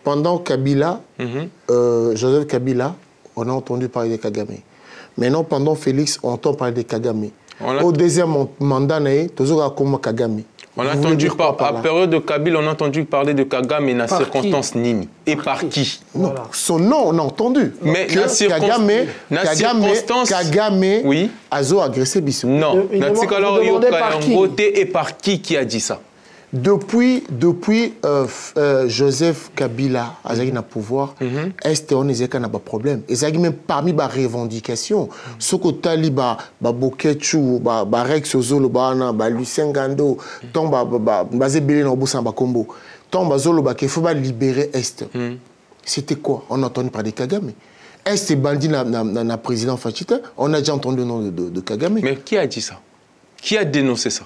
Pendant Kabila, Joseph Kabila, on a entendu parler de Kagame. Maintenant, pendant Félix, on entend parler de Kagame. Au deuxième mandat, toujours à comment Kagame. On a entendu à la période de Kabila, on a entendu parler de Kagame dans circonstances nini. Et par qui? Non, son nom, on a entendu. Mais Kagame oui. a agressé Bissou. Non. Et par qui a dit ça? Depuis Joseph Kabila a na pouvoir, est on est un problème. Et ça même parmi les revendications, ce que Taliba, Bokechu, Rex Ozolo, Lucien Gando, tomba basé belé dans Boussamba Combo, tomba Zolo qu'il faut libérer Est. C'était quoi? On a entendu parler de Kagame. Est bandit na président Fachita, on a déjà entendu le nom de Kagame. Mais qui a dit ça? Qui a dénoncé ça?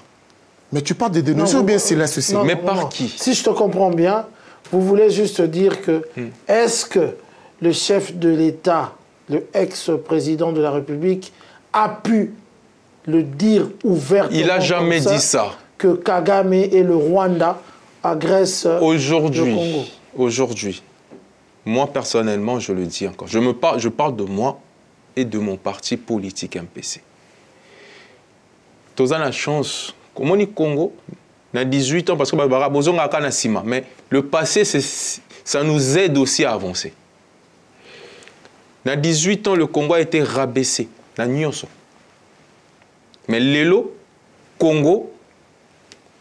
Mais tu parles de dénoncer ou bien c'est la société? Mais par qui? Si je te comprends bien, vous voulez juste dire que est-ce que le chef de l'État, le ex-président de la République, a pu le dire ouvertement? Il n'a jamais dit ça. Que Kagame et le Rwanda agressent le Congo. Aujourd'hui, moi personnellement, je le dis encore, je parle de moi et de mon parti politique MPC. Tu as la chance. Comment on Congo, on a 18 ans parce que mais le passé, ça nous aide aussi à avancer. On a 18 ans, le Congo a été rabaissé. Mais l'élo, Congo,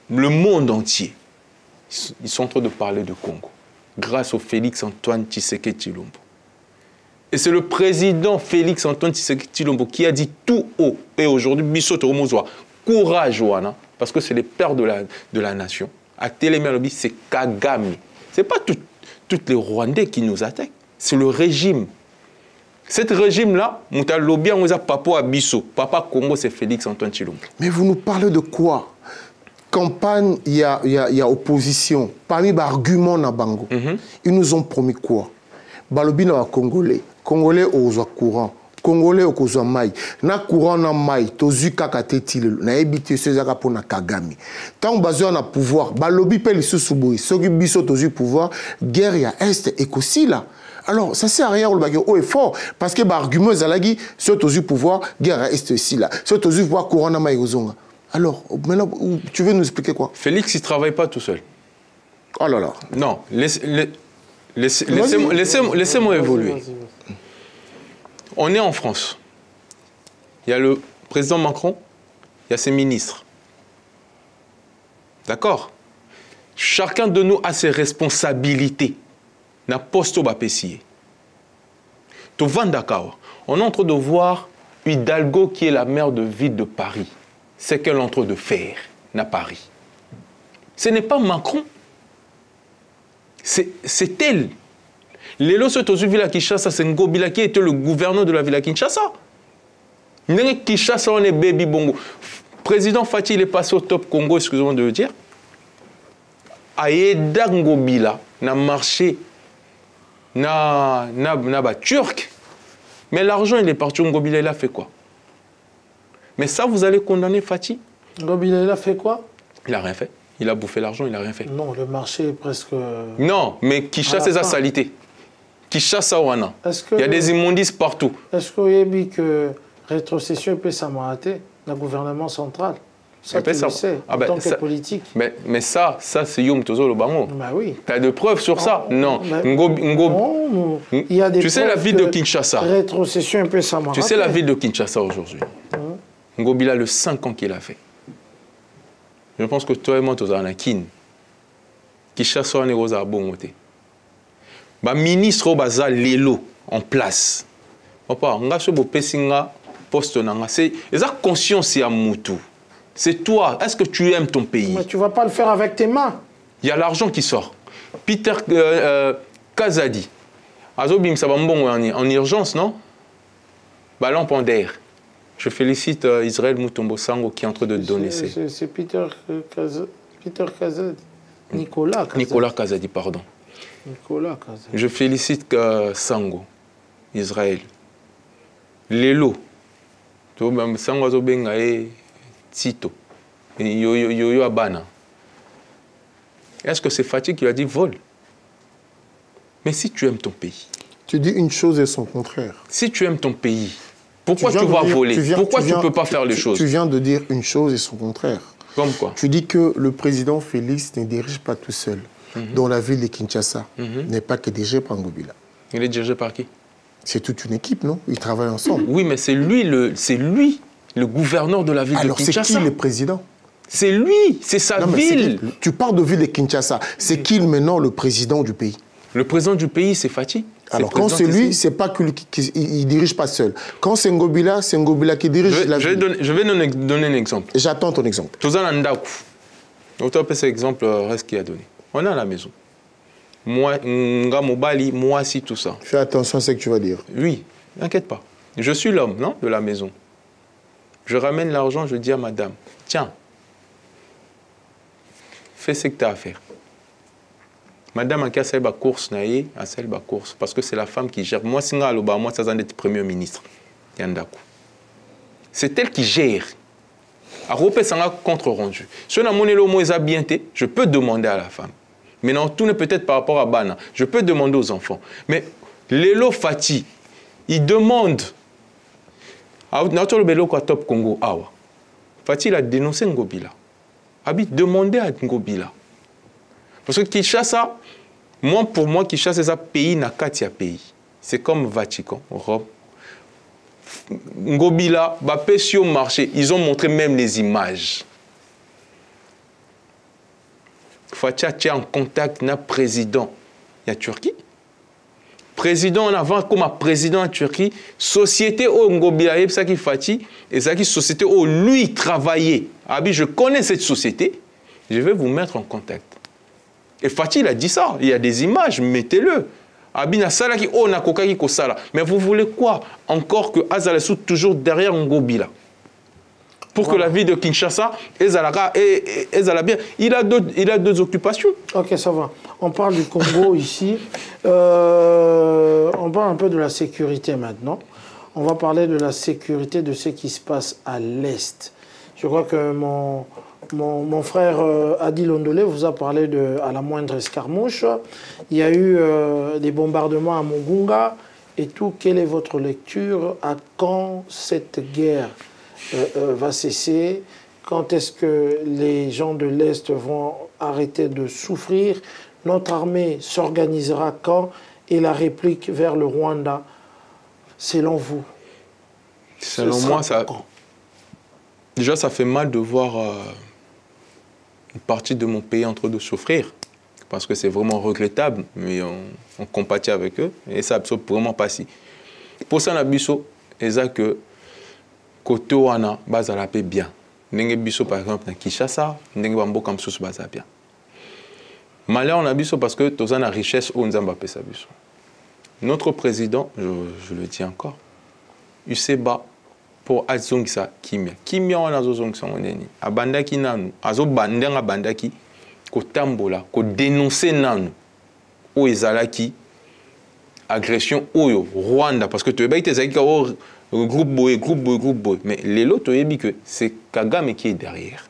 le monde entier, ils sont en train de parler de Congo. Grâce au Félix-Antoine Tshisekedi Tshilombo. Et c'est le président Félix-Antoine Tshisekedi Tshilombo qui a dit tout haut. Et aujourd'hui, Bissot Romozwa. Courage, Wana, parce que c'est les pères de la nation. À Télémélobi, c'est Kagame. Ce n'est pas toutes les Rwandais qui nous attaquent. C'est le régime. Cet régime-là, Moutalobi, on a Papa Abisso. Papa Congo, c'est Félix-Antoine Tshilombo. Mais vous nous parlez de quoi? Campagne, il y a opposition. Parmi les arguments dans Bango, ils nous ont promis quoi? Balobi na Congolais. Congolais aux courant. Congolais au kozwa mai na courant na mai tozu kaka tetile na ebité sezaka pona Kagame tant bazwa na pouvoir balobi pe lisusu boy soki biso tozu pouvoir guerre ya est et kosila. Alors ça sert à rien le bagage haut et fort parce que argument zalagi sur tozu pouvoir guerre ya est aussi là sur tozu pouvoir courant na mai ozonga. Alors maintenant tu veux nous expliquer quoi? Félix il travaille pas tout seul. Oh là là. Non, laissez-moi évoluer. On est en France. Il y a le président Macron, il y a ses ministres. D'accord? Chacun de nous a ses responsabilités. Na posto ba pessier. To Vandakawa. On est en train de voir Hidalgo qui est la maire de ville de Paris. C'est qu'elle est en train de faire na Paris. Ce n'est pas Macron. C'est elle. Lelo soto zu Villa Kinshasa, c'est Ngobila qui était le gouverneur de la Villa Kinshasa. Kinshasa, on est baby bongo. Président Fati, il est passé au top Congo, excusez-moi de le dire. Aïda Ngobila n'a marché, n'a turc. Mais l'argent, il est parti. Ngobila, il a fait quoi? Mais ça, vous allez condamner Fati? Ngobila, il a fait quoi? Il n'a rien fait. Il a bouffé l'argent, il n'a rien fait. Non, le marché est presque... Non, mais Kinshasa, c'est sa salité. Kinshasa Wana. Il y a des immondices partout. Est-ce que vous avez dit que rétrocession peut s'amarater le gouvernement central? Ça, tu le sais, en tant que politique. Mais ça c'est Yom Tozo Lobango. Bah oui. Tu as des preuves sur ça? Non. Il y a des tu sais la ville de Kinshasa. Rétrocession peut s'amarater. Tu sais la ville de Kinshasa aujourd'hui. Ngobila, le 5 ans qu'il a fait. Je pense que toi et moi, tu as un kin. Kinshasa, on est aux arbons. Le ministre Obaza Lelo en place. Papa, on a ce beau pessinga poste. C'est conscience à Moutou. C'est toi. Est-ce que tu aimes ton pays? Mais tu ne vas pas le faire avec tes mains. Il y a l'argent qui sort. Peter Kazadi. Azobim, ça va en urgence, non? Ballon Pandaire. Je félicite Israël Moutombo Sango qui est en train de donner. C'est Peter Kazadi. Nicolas Kazadi. Nicolas Kazadi, pardon. Nicolas Kazadi. Je félicite Sango, Israël. Lelo. Sango Azobenga et Tito. Yo Abana. Est-ce que c'est Fatih qui lui a dit vol? Mais si tu aimes ton pays. Tu dis une chose et son contraire. Si tu aimes ton pays, pourquoi tu vas voler? Pourquoi tu ne peux pas faire les choses? Tu viens de dire une chose et son contraire. Comme quoi? Tu dis que le président Félix ne dirige pas tout seul. Dans la ville de Kinshasa, n'est pas que dirigé par Ngobila. Il est dirigé par qui? C'est toute une équipe, non? Ils travaillent ensemble. Oui, mais c'est lui le gouverneur de la ville de Kinshasa. Alors c'est qui le président? C'est lui, c'est sa ville. Tu parles de ville de Kinshasa. C'est qui maintenant le président du pays? Le président du pays, c'est Fathi. Alors quand c'est lui, c'est pas que il dirige pas seul. Quand c'est Ngobila qui dirige la ville. Je vais donner un exemple. J'attends ton exemple. Tozan Ndakou. Autant que cet exemple reste qu'il a donné. On est à la maison. Moi, Nga Mobali, moi si tout ça. Fais attention à ce que tu vas dire. Oui, n'inquiète pas. Je suis l'homme, non, de la maison. Je ramène l'argent, je dis à madame, tiens, fais ce que tu as à faire. Madame a fait la course, course, parce que c'est la femme qui gère. Moi, moi, ça être premier ministre. C'est elle qui gère. À Ropé, ça a contre-rendu. Si on a mon élo, je peux demander à la femme. Maintenant, tout n'est peut-être par rapport à Bana. Je peux demander aux enfants. Mais l'élo Fathi, il demande. Top Congo, Fathi, il a dénoncé Ngobila. Abi, demandez à Ngobila. Parce que Kinshasa, pour moi, Kinshasa, c'est un pays, n'a qu'à pays. C'est comme Vatican, Rome. Ngobila, sur le marché, ils ont montré même les images. Fathi est en contact avec le président de la Turquie. Président en avant comme un président en Turquie, société où Ngobila et ça qui Fathi et ça qui société où lui travaillait. Abi, je connais cette société, je vais vous mettre en contact. Et Fathi, il a dit ça. Il y a des images, mettez-le. Abina Salaki, oh, Nakokaki Kosala. Mais vous voulez quoi? Encore que Azalesou toujours derrière Ngobila. Pour que la vie de Kinshasa, bien. Il a d'autres occupations. Ok, ça va. On parle du Congo ici. On parle un peu de la sécurité maintenant. On va parler de la sécurité de ce qui se passe à l'Est. Je crois que mon frère Adi Londolé vous a parlé à la moindre escarmouche. Il y a eu des bombardements à Mugunga et tout. Quelle est votre lecture? À quand cette guerre va cesser? Quand est-ce que les gens de l'Est vont arrêter de souffrir? Notre armée s'organisera quand? Et la réplique vers le Rwanda, selon vous? Selon moi, déjà, ça fait mal de voir une partie de mon pays en train de souffrir. Parce que c'est vraiment regrettable, mais on compatit avec eux. Et ça ne vraiment pas si. Pour ça, on a biso, et ça que côté wana, basa la paix bien. N'enge biso, par exemple, dans Kinshasa, n'enge bambo comme sous basa bien. Malheur, on a biso parce que tous la richesse, on a paix sa biso. Notre président, je le dis encore, il s'est bat pour azongisa kimia. Kimia on a zongisa oneni. Abandaki nanu, azo bandenga abandaki ko tambola, ko dénoncer nanu. O ezalaki agression oyo Rwanda parce que tu es ezaki ka groupe boy. Mais lelo to yebi que c'est Kagame qui est derrière.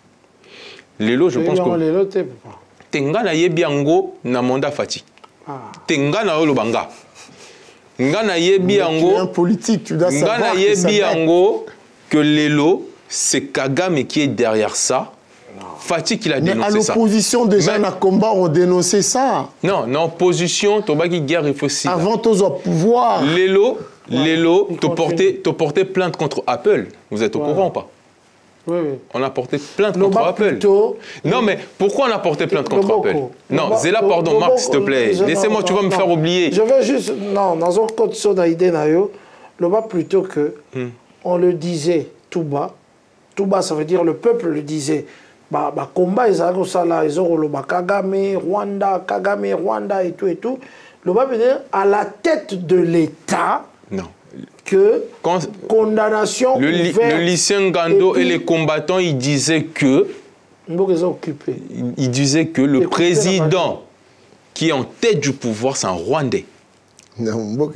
Lelo je pense que lelo tenga na yebi yango na mandat Fathi. Tenga na lo banga. Ngana yebi yango politique, tu dois savoir. Ngana yebi yango que Lelo, c'est Kagame qui est derrière ça. Fathi qui l'a dénoncé ça. Mais à l'opposition, déjà, dans le combat, on dénonçait ça. Non, en opposition, tu as guerre, il faut aussi. Avant, tu as pouvoir. Lelo, tu porté plainte contre Apple. Vous êtes au courant ou pas? Oui. On a porté plainte contre Apple. Non, mais pourquoi on a porté plainte contre Apple? Non, Zéla, pardon, Marc, s'il te plaît. Laissez-moi, tu vas me faire oublier. Je veux juste. Non, dans un code sodaïdé, le bas plutôt que. On le disait tout bas. Tout bas, ça veut dire le peuple le disait. Combat, ils ont le Kagame, Rwanda et tout. Le bas veut dire à la tête de l'État. Non. Que condamnation le lycéen Gando et les combattants, ils disaient que le président qui est en tête du pouvoir, c'est un Rwandais. Non,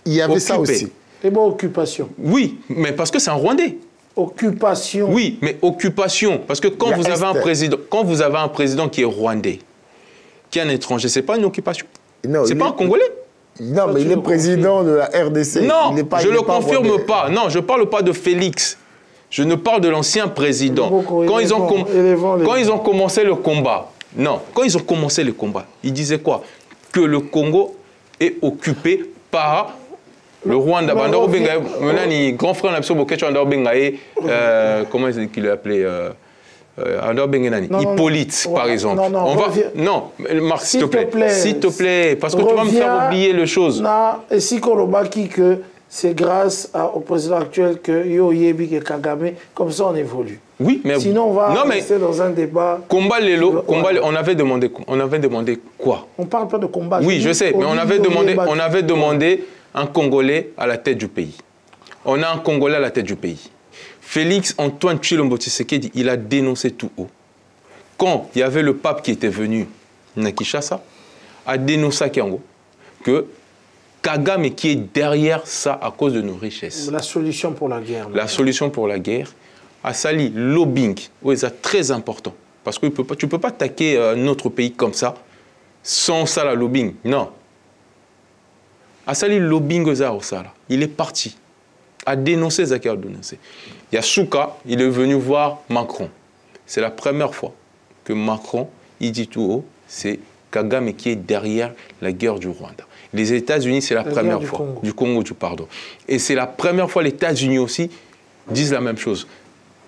il y avait ça aussi. Et bon, occupation. Oui, mais parce que c'est un Rwandais. Occupation. Oui, mais occupation. Parce que quand vous avez un président qui est Rwandais, qui est un étranger, ce n'est pas une occupation. C'est pas un Congolais. Non, mais il est président de la RDC. Non, je ne le confirme pas. Non, je ne parle pas de Félix. Je ne parle de l'ancien président. Quand ils ont commencé le combat, ils disaient quoi? Que le Congo est occupé par le Rwanda. Grand frère Nabso Bokecho, comment est-ce qu'il l'a appelé Alors Bengenani, Hippolyte, par exemple. Non, Marc, s'il te plaît, parce que tu vas me faire oublier les choses. Non, et si Kolobaki que c'est grâce au président actuel que Yo Yebi et Kagame, comme ça on évolue. Oui, mais sinon on va rester dans un débat. Combat Lelo, on avait demandé quoi? On parle pas de combat. Oui, je sais, mais on avait demandé un Congolais à la tête du pays. On a un Congolais à la tête du pays. Félix Antoine Tshilombo Tshisekedi, il a dénoncé tout haut. Quand il y avait le pape qui était venu à Kinshasa, a dénoncé à Kiango que Kagame qui est derrière ça à cause de nos richesses. La solution pour la guerre. La solution pour la guerre a sali lobbying. Oui, c'est très important. Parce que tu ne peux pas attaquer notre pays comme ça, sans ça, la lobbying. Non. A sali lobbying au Sala. Il est parti. A dénoncé Zaki a dénoncé. Il y a Souka, il est venu voir Macron. C'est la première fois que Macron, il dit tout haut, c'est Kagame qui est derrière la guerre du Rwanda. Les États-Unis, c'est la première fois. Du Congo, pardon. Et c'est la première fois les États-Unis aussi disent la même chose.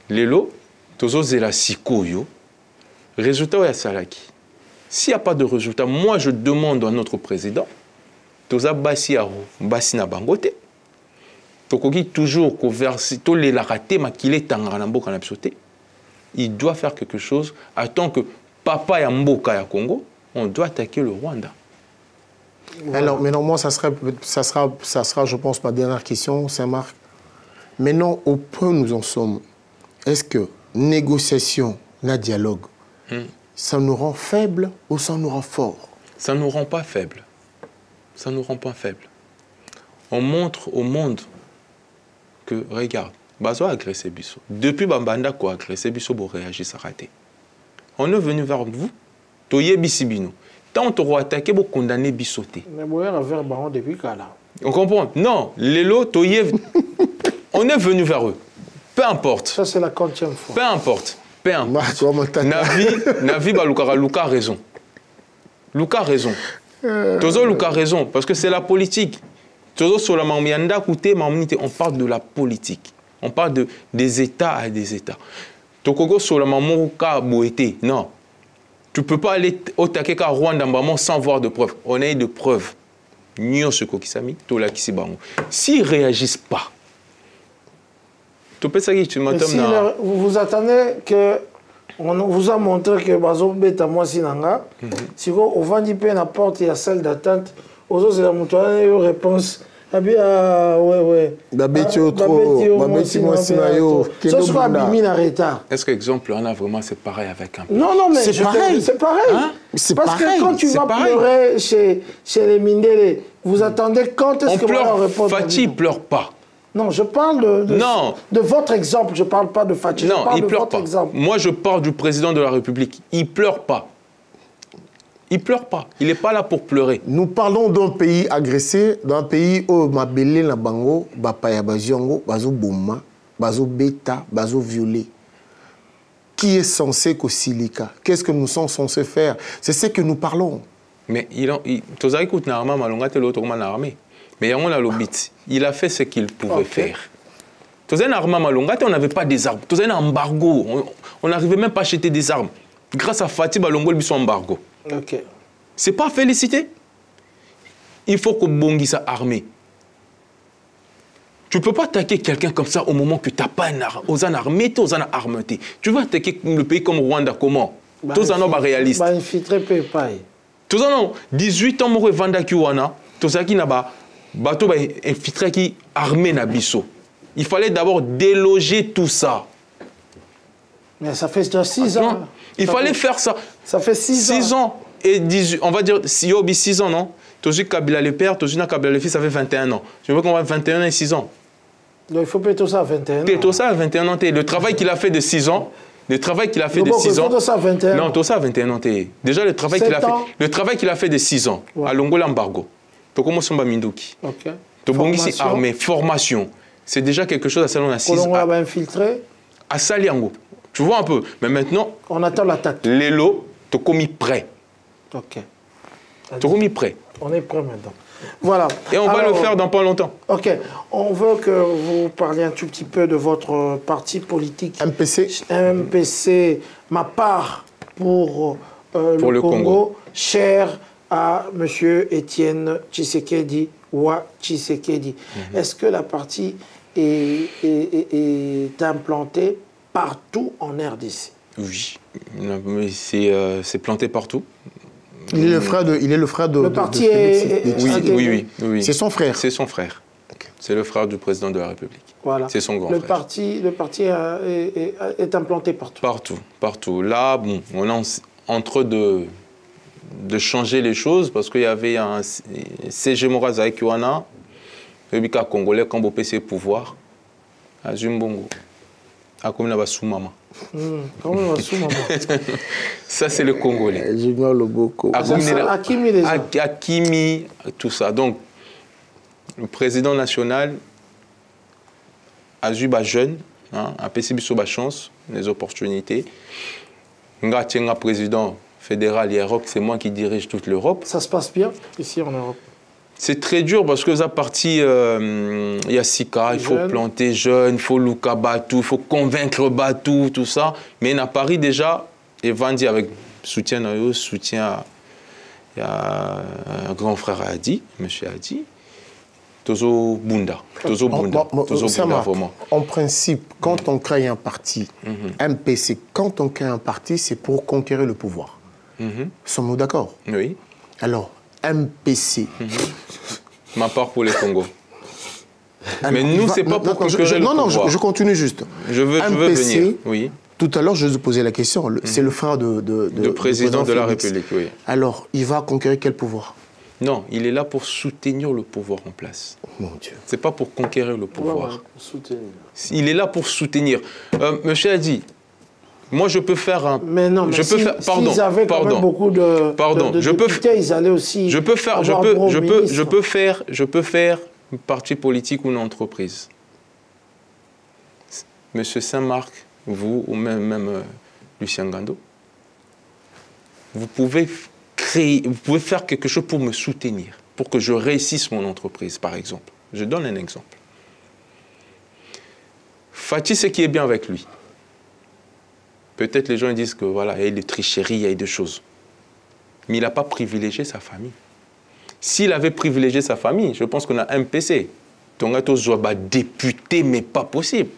Lelo, Tozo Zela Sikoyo, résultat est à Salaki. S'il n'y a pas de résultat, moi je demande à notre président, Toza Bassi na Bangote, Tokoki toujours converser, il doit faire quelque chose. Attends que papa ya Mboka ya Congo, on doit attaquer le Rwanda. Alors, maintenant, moi, ça sera, je pense, ma dernière question, Saint-Marc. Maintenant, au point où nous en sommes, est-ce que négociation, la dialogue, ça nous rend faibles ou ça nous rend forts? Ça ne nous rend pas faibles. Ça ne nous rend pas faibles. On montre au monde que, regarde, Bazo a agressé Bisso. Depuis Bambanda quoi agressé Bisso, pour réagir, ça a raté. On est venu vers vous, Toye Bissibino. Tant on t'a attaqué, pour condamner Bissoté. Mais vous avez vers Baron depuis quand là? On comprend? Non, Lelo, Toye, on est venu vers eux. Peu importe. Ça, c'est la 40e fois. Peu importe. Peu importe. Navi, Luka a raison. Luka a raison. Tozo Luka a raison, parce que c'est la politique. On parle de la politique. On parle des États à des États. Non. Tu ne peux pas aller au Takeka Rwanda sans voir de preuves. On a eu de preuves. S'ils ne réagissent pas, vous vous attendez que on vous a montré que Bazo Beta Moisinanga, si on va dire peu n'importe il y a salle d'attente, aux autres, c'est la montagne, réponse. Ah bien, ouais. Est-ce qu'exemple, on a vraiment, c'est pareil avec un... Non, mais c'est pareil. C'est pareil. Hein? Parce que quand tu vas pleurer chez les Mindele, vous attendez quand est-ce que on répond? Fatih ne pleure pas. Non, je parle de votre exemple. Je ne parle pas de Fatih. Non, il ne pleure pas. Moi, je parle du président de la République. Il ne pleure pas. Il ne pleure pas. Il n'est pas là pour pleurer. Nous parlons d'un pays agressé, d'un pays où Mabélé, la Bango, Bapaya, Baziongo, Bazo Bouma, Bazo Beta, Bazo Violé. Qui est censé Kosilika? Qu'est-ce que nous sommes censés faire? C'est ce que nous parlons. Mais il a fait ce qu'il pouvait faire. On n'avait pas des armes. On avait un embargo. On n'arrivait même pas à acheter des armes. Grâce à Fatih Balongo, il y a un embargo. Ok. C'est pas félicité. Il faut que Bongi soit armé. Tu ne peux pas attaquer quelqu'un comme ça au moment que tu n'as pas une arme. Aux armées, aux armes. Tu vas attaquer le pays comme Rwanda, comment? Tous en ont réaliste. Infiltré pas. Tous en ont 18 ans, moi, Vanda Kiwana. Tous qui n'a pas bateau infiltré qui armé Nabiso. Il fallait d'abord déloger tout ça. Mais ça fait déjà 6 ans. Il fallait faire ça. Ça fait 6 ans. 6 ans et 18, on va dire, si on a 6 ans, non? Tozu Kabila le père, Tozu Kabila le fils, ça fait 21 ans. Je veux qu'on va 21 ans et 6 ans. Donc il faut payer tout ça à 21 ans. Tout ça à 21 ans. Le travail qu'il a fait de 6 ans, le travail qu'il a fait de 6 ans. Tout ça à 21 ans. Non, tout ça à 21 ans. Déjà, le travail qu'il a fait de 6 ans, à Longola Embargo. Tokomo Somba Minduki. Ok. Tobongisi armée, formation. C'est déjà quelque chose à Salon à 6 ans. On va infiltrer. À Saliango. Tu vois un peu. Mais maintenant, on attend l'attaque. Lelo, tu commis prêt. Ok. Tourmi prêt. On est prêt maintenant. Voilà. Et on va le faire dans pas longtemps. Ok. On veut que vous parliez un tout petit peu de votre parti politique. MPC. MPC, ma part pour le Congo, cher à M. Étienne Tshisekedi Wa Tshisekedi. Est-ce que la partie est implantée partout en RDC? Oui, c'est planté partout. Il est le frère de... Le parti est... Oui. C'est son frère. C'est son frère. Okay. C'est le frère du président de la République. Voilà. C'est son grand frère. Le parti est implanté partout. Partout. Là, bon, on est en train de changer les choses parce qu'il y avait un CG Moraz avec Yohana, le Congolais, quand vous PC pouvoir, à Zumbongo, à Komina Soumama. Ça, c'est le Congolais. Junior Loboko. Hakimi, tout ça. Donc, le président national a eu jeune, a passé sa chance, les opportunités. Le président fédéral et Europe, c'est moi qui dirige toute l'Europe. Ça se passe bien ici en Europe? C'est très dur parce que ça partie, il y a Sika, il faut planter jeune, il faut Luka Batou, il faut convaincre Batou, tout ça. Mais à Paris déjà, et Vandi avec soutien à un grand frère Adi, M. Adi, Tozo Bunda. Vraiment. En principe, quand on crée un parti, MPC, quand on crée un parti, c'est pour conquérir le pouvoir. Sommes-nous d'accord? Oui. Alors, MPC. Ma part pour les Congo. Mais nous, c'est pas pour conquérir le pouvoir. Non, je continue juste. Je veux venir. Oui. Tout à l'heure, je vous posais la question. C'est le frère de président de la République, oui. Alors, il va conquérir quel pouvoir? Non, il est là pour soutenir le pouvoir en place. Mon Dieu. C'est pas pour conquérir le pouvoir. Ouais, soutenir. Il est là pour soutenir. Monsieur a dit, moi je peux faire un... Mais non, mais s'ils avaient quand même beaucoup de députés, ils allaient aussi... Je peux faire un parti politique ou une entreprise. Monsieur Saint-Marc, vous ou même Lucien Gando, vous pouvez faire quelque chose pour me soutenir, pour que je réussisse mon entreprise, par exemple. Je donne un exemple. Fatih, ce qui est bien avec lui. Peut-être les gens disent que voilà, il y a des tricheries, il y a des choses. Mais il n'a pas privilégié sa famille. S'il avait privilégié sa famille, je pense qu'on a un MPC. Tongato Zouaba député, mais pas possible.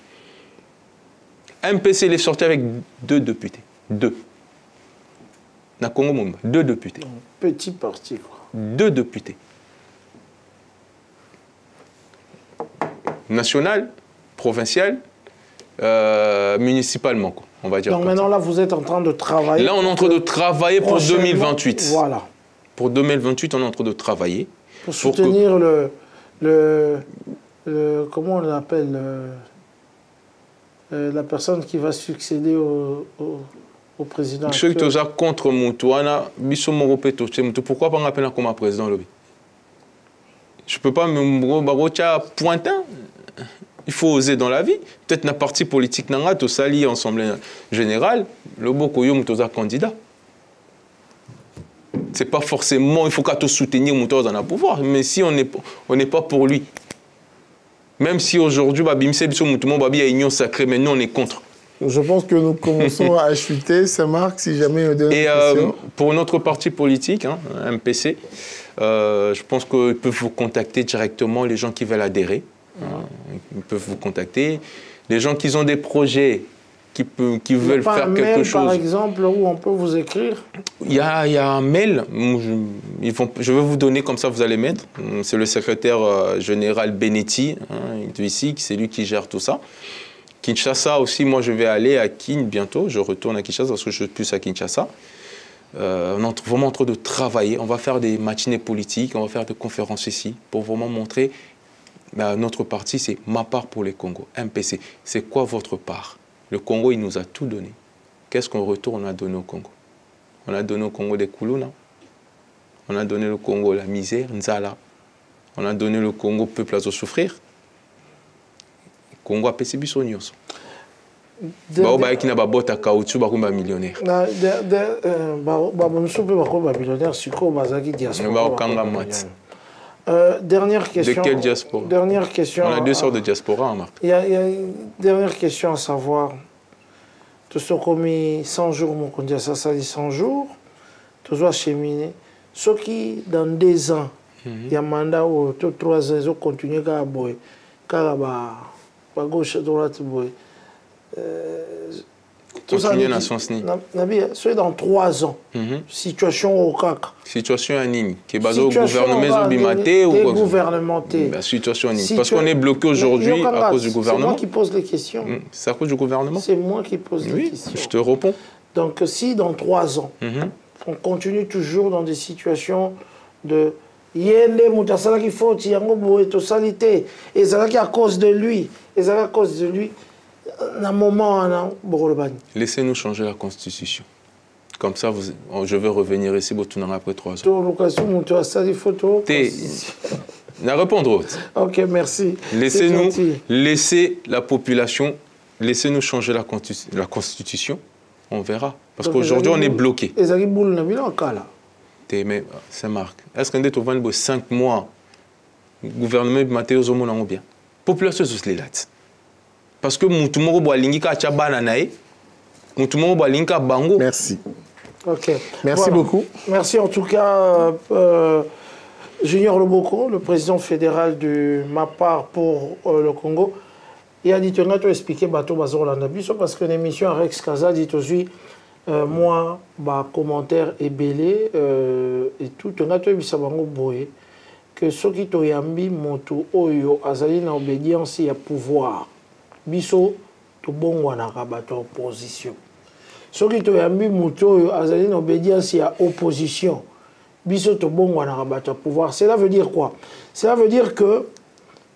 MPC, il est sorti avec 2 députés. 2. Na Congo Mumba, 2 députés. Petit parti, quoi. 2 députés. National, provincial, municipalement, quoi, on va dire. Donc maintenant, là, vous êtes en train de travailler. Là, on est en train de travailler pour 2028. Voilà. Pour 2028, on est en train de travailler. Pour soutenir comment on l'appelle, la personne qui va succéder au président. Ceux qui sont contre Moutouana, pourquoi pas m'appeler comme un président lobby? Je ne peux pas me pointer. Il faut oser dans la vie. Peut-être dans parti politique, dans le sali ensemble général, le Bokoyo est candidat. Ce n'est pas forcément, il faut qu'à te soutenir Moutouz dans le pouvoir, mais si on n'est pas pour lui. Même si aujourd'hui, il y a une union sacrée, mais nous, on est contre. Je pense que nous commençons à chuter, ça marque, si jamais... Et pour notre parti politique, MPC, je pense qu'ils peuvent vous contacter directement, les gens qui veulent adhérer. Ils peuvent vous contacter. Les gens qui ont des projets, qui veulent faire quelque chose. Par exemple, où on peut vous écrire? Il y a un mail, je vais vous donner, comme ça vous allez mettre. C'est le secrétaire général Benetti, ici, c'est lui qui gère tout ça. Kinshasa aussi, moi je vais aller à Kin bientôt, je retourne à Kinshasa parce que je suis plus à Kinshasa. On est vraiment en train de travailler, on va faire des matinées politiques, on va faire des conférences ici pour vraiment montrer notre parti, c'est ma part pour les Congo, MPC. C'est quoi votre part? Le Congo, il nous a tout donné. Qu'est-ce qu'on retourne a donné au Congo? On a donné au Congo des Koulouna, on a donné au Congo la misère, Nzala, on a donné au Congo au peuple à souffrir. Congo a pété Bissonioso. Qui n'a pas bota caoutchouc ba millionnaire. Dernière question. De quelle diaspora? Dernière question. On a deux sortes de diaspora, Marc. Il y a une dernière question à savoir. Tu as commis 100 jours, mon conduit, ça dit 100 jours. Tu as cheminé. Ce qui, dans 2 ans, il y a un mandat où 3 ans, ils ont continué à boire. À gauche, à droite, boire. Continuer dans son sni. C'est dans 3 ans. Situation au CAC. Situation en ligne. Qui est basée au gouvernement bimaté ou gouvernementé. Situation en ligne. Parce qu'on est bloqué aujourd'hui à cause du gouvernement. C'est moi qui pose les questions. C'est à cause du gouvernement? C'est moi qui pose les questions. Je te réponds. Donc si dans 3 ans, on continue toujours dans des situations de yende mutasala qui faut yango boye to salité et ça qui à cause de lui et ça à cause de lui un moment laissez-nous changer la constitution comme ça je vais revenir ici après 3 ans. Na répondre. OK, merci. Laissez-nous laisser la population laissez-nous changer la constitution, on verra parce qu'aujourd'hui on est bloqué. Mais c'est Marc. Est-ce qu'on est au 5 mois gouvernement Mathéo Zomona ou bien population est là. Parce que Moutoumoro Boalingika Tchabananae, Moutoumoro Boalingika Bango. Merci. OK. Merci beaucoup. Merci en tout cas, Junior Loboko, le président fédéral de MAPAR pour le Congo. Il a dit que tu as expliqué Bato Bazorlanda Biso parce que l'émission Rex Kaza dit aussi. Moi, commentaire est belé et tout. On a vu ça que ceux qui ont yambi moto oyo azali na obédience et pouvoir. Biso to bon wana rabato opposition. Ceux qui ont yambi moto oyo azali na obédience et opposition. Biso to bon wana rabato pouvoir. Cela veut dire quoi? Cela veut dire que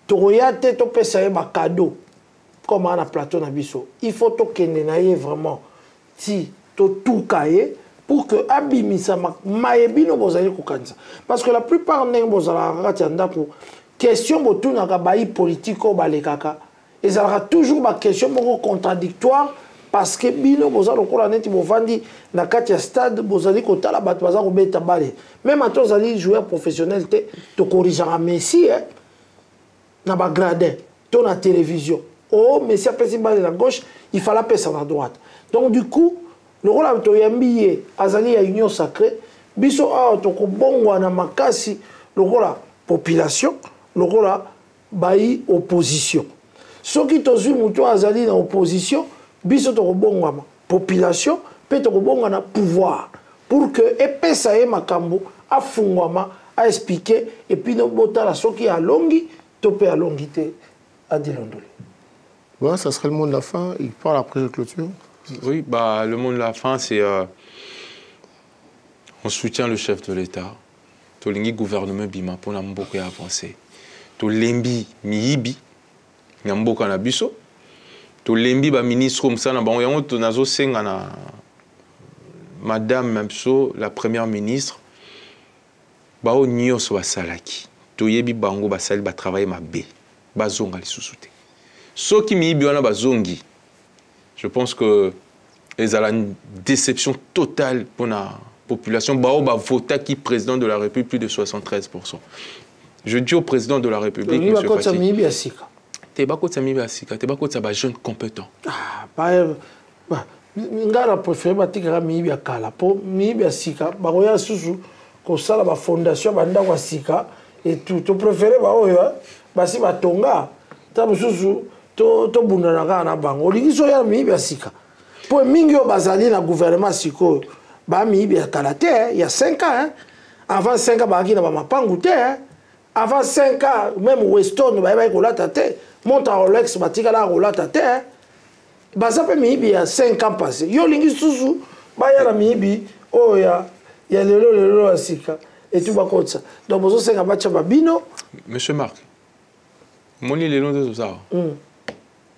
toroya te to pesa ba cadeau comme à la plateau na biso. Il faut to kende na ye vraiment si tout cahier pour que abimisa maebino bozali kokanisa parce que la plupart ndenge bozala ratianda pour question botuna ka bayi politique o balekaka ezalaka toujours ba question moko contradictoire parce que bino bozala lokola neti bovandi na kati ya stade bozali kotala bato baza kobeta bale même ato ozali joueur professionnel te to corrigeara Messi na ba gradin to na télévision oh Messi a pesi bale na gauche il fallait passer à droite donc du coup le rôle de Yambiye, Azali à Union Sacrée, Biso a toko bongo na makasi, le rôle la population, le rôle la bayi opposition. Ceux qui tozu muto Azali na opposition, Biso toko bongo na population, pe toko bongo na pouvoir. Pour que epesa e makambo a fungwama, a expliquer, et puis no bota la soki a longi, topé a longité, a dilondoli. Voilà, ça serait le mot de la fin. Il parle après la clôture. Oui, le mot de la fin, c'est on soutient le chef de l'État. Tolingi gouvernement bima pour n'amboka avancer. Tolembi miibi n'amboka na biso. Tolembi ba ministre comme ça na bango yango tonazo senga na madame Mamso, la première ministre. Ba o nyos wa salaki. Toyebi bango ba sali ba travailler ma bé. Ba zonga li susute. So ki miibi wana ba zongi. Je pense que ils ont une déception totale pour la population. Bao va voter qui président de la République plus de 73%. Je dis au président de la République, M. Fati, tu es jeune compétent. Ngara préféré batikara miibi akala po miibi asika bakoya susu ko sala ba fondation banda kwa sika et tout to préféré ba oyo basi batonga ta susu to bundana kana bango lingiso ya miibi asika po mingi o bazali na gouvernement siko ba miibi akala te il y a 5 ans avant 5 ans ba kina ba mapangu te avant 5 ans même Weston ba ko lata te monta Rolex batika la ko lata te baza pe miibi ya 5 ans passé yo lingi susu ba ya na miibi o ya lelo asika et tout ba kotsa donc bozo 5 ans ba chaba bino Monsieur Marc moni lelo de ça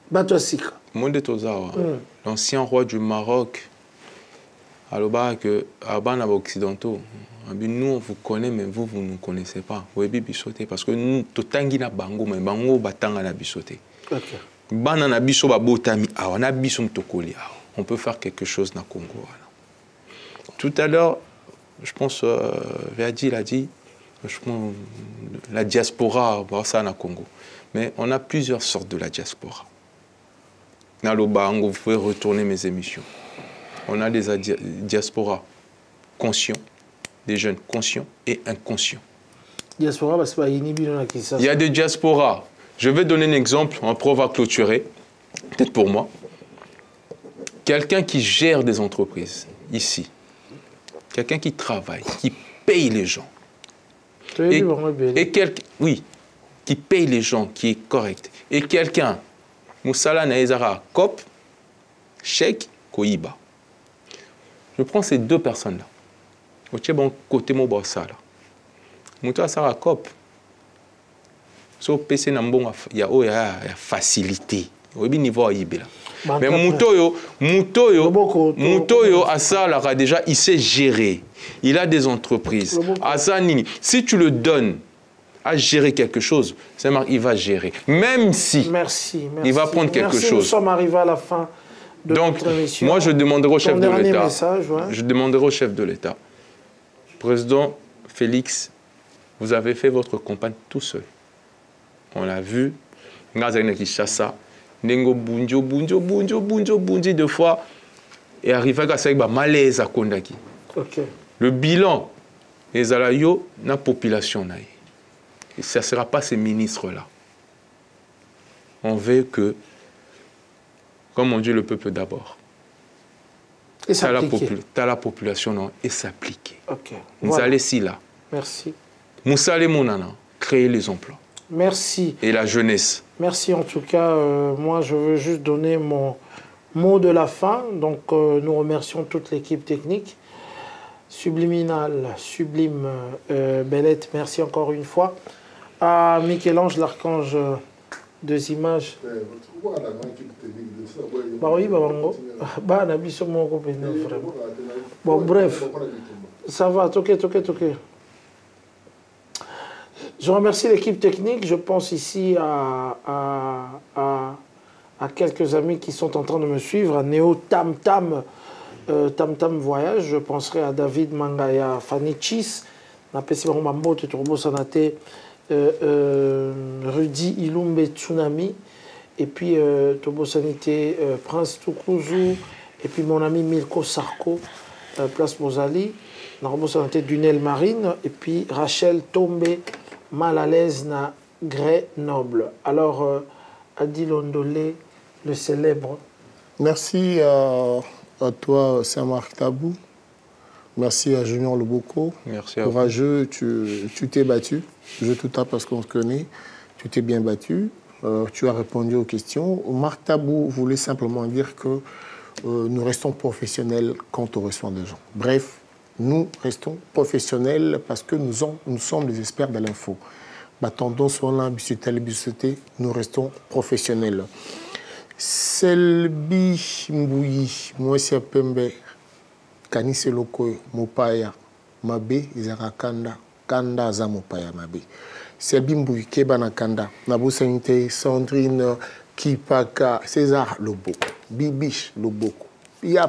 bato asika monde tozawa l'ancien roi du Maroc aloba que abana occidentaux nous on vous connaît mais vous ne nous connaissez pas oui bisoté parce que nous totangi na bango mais bango batanga na bisoté Banana biso ba botami awa na biso mtokoli awa. On peut faire quelque chose dans le Congo. Voilà. Tout à l'heure, je pense, Verdi l'a dit, je pense, la diaspora, ça dans le Congo. Mais on a plusieurs sortes de la diaspora. Dans le Bango, vous pouvez retourner mes émissions. On a des diasporas conscients, des jeunes conscients et inconscients. Diaspora, c'est pas inhibi. Il y a des diasporas. Je vais donner un exemple, on va clôturer, peut-être pour moi. Quelqu'un qui gère des entreprises, ici. Quelqu'un qui travaille, qui paye les gens. Oui, qui paye les gens, qui est correct. Et quelqu'un, Moussala Naezara, COP, Cheikh, Koiba. Je prends ces deux personnes-là. Au bon côté Moubassala. Moussa Sara COP. So PC Nambon, il y a facilité. Au niveau Ibela. Mais Moutoyo, Asa, déjà, il sait gérer. Il a des entreprises. Asani, si tu le donnes à gérer quelque chose, il va gérer. Même si il va prendre quelque chose. Nous sommes arrivés à la fin de notre émission. Moi, je demanderai au chef de l'État. Ouais. Je demanderai au chef de l'État. Président Félix, vous avez fait votre campagne tout seul. On l'a vu. Nengo bunjo deux fois et arrivé à ça malaise à Kondaki. Le bilan les alayo na population na. Et ça ne sera pas ces ministres là. On veut que, comme on dit, le peuple d'abord. Et s'appliquer. T'as la population non et s'appliquer. Voilà. Allez si là. Merci. Moussale Mounana, créer les emplois. Merci. Et la jeunesse. Merci en tout cas. Moi, je veux juste donner mon mot de la fin. Donc, nous remercions toute l'équipe technique. Subliminal, Sublime, Bellette, merci encore une fois. À Michel-Ange, l'archange des images. Bah oui, bah bon, bref, ça va, toqué. Je remercie l'équipe technique. Je pense ici à quelques amis qui sont en train de me suivre, à Néo Tam Tam Voyage. Je penserai à David Mangaya Fanichis, Rudy Ilumbe Tsunami, et puis Tobo Sanité Prince Tukuzu, et puis mon ami Milko Sarko, Place Mozali, Tobo Sanité Dunel Marine, et puis Rachel Tombe mal à l'aise na Grenoble. Alors, Adil Ondolé, le célèbre. Merci à toi, Saint-Marc Tabou. Merci à Junior Loboko. Merci à courageux, tu t'es battu. Je tout tape parce qu'on se connaît. Tu t'es bien battu. Tu as répondu aux questions. Marc Tabou voulait simplement dire que nous restons professionnels quand on reçoit des gens. Bref, nous restons professionnels parce que nous sommes des experts de l'info. Tendance nous restons professionnels. Selbi Mbouyi, Mwesi Pembe, Kanise Loko, Mopaya, Mabe, Izarakanda, Kanda za Mopaya Mabe. Selbi Mbouyi, Kebana Kanda, Nabo Sanité, Sandrine, Kipaka, César Loboko, Bibiche Loboko.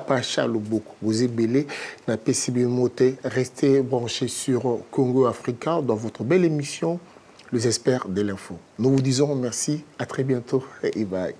Pacha Loboko, vous êtes belé, n'a PCB Moté, restez branchés sur Congo Africa dans votre belle émission, les experts de l'info. Nous vous disons merci, à très bientôt et bye.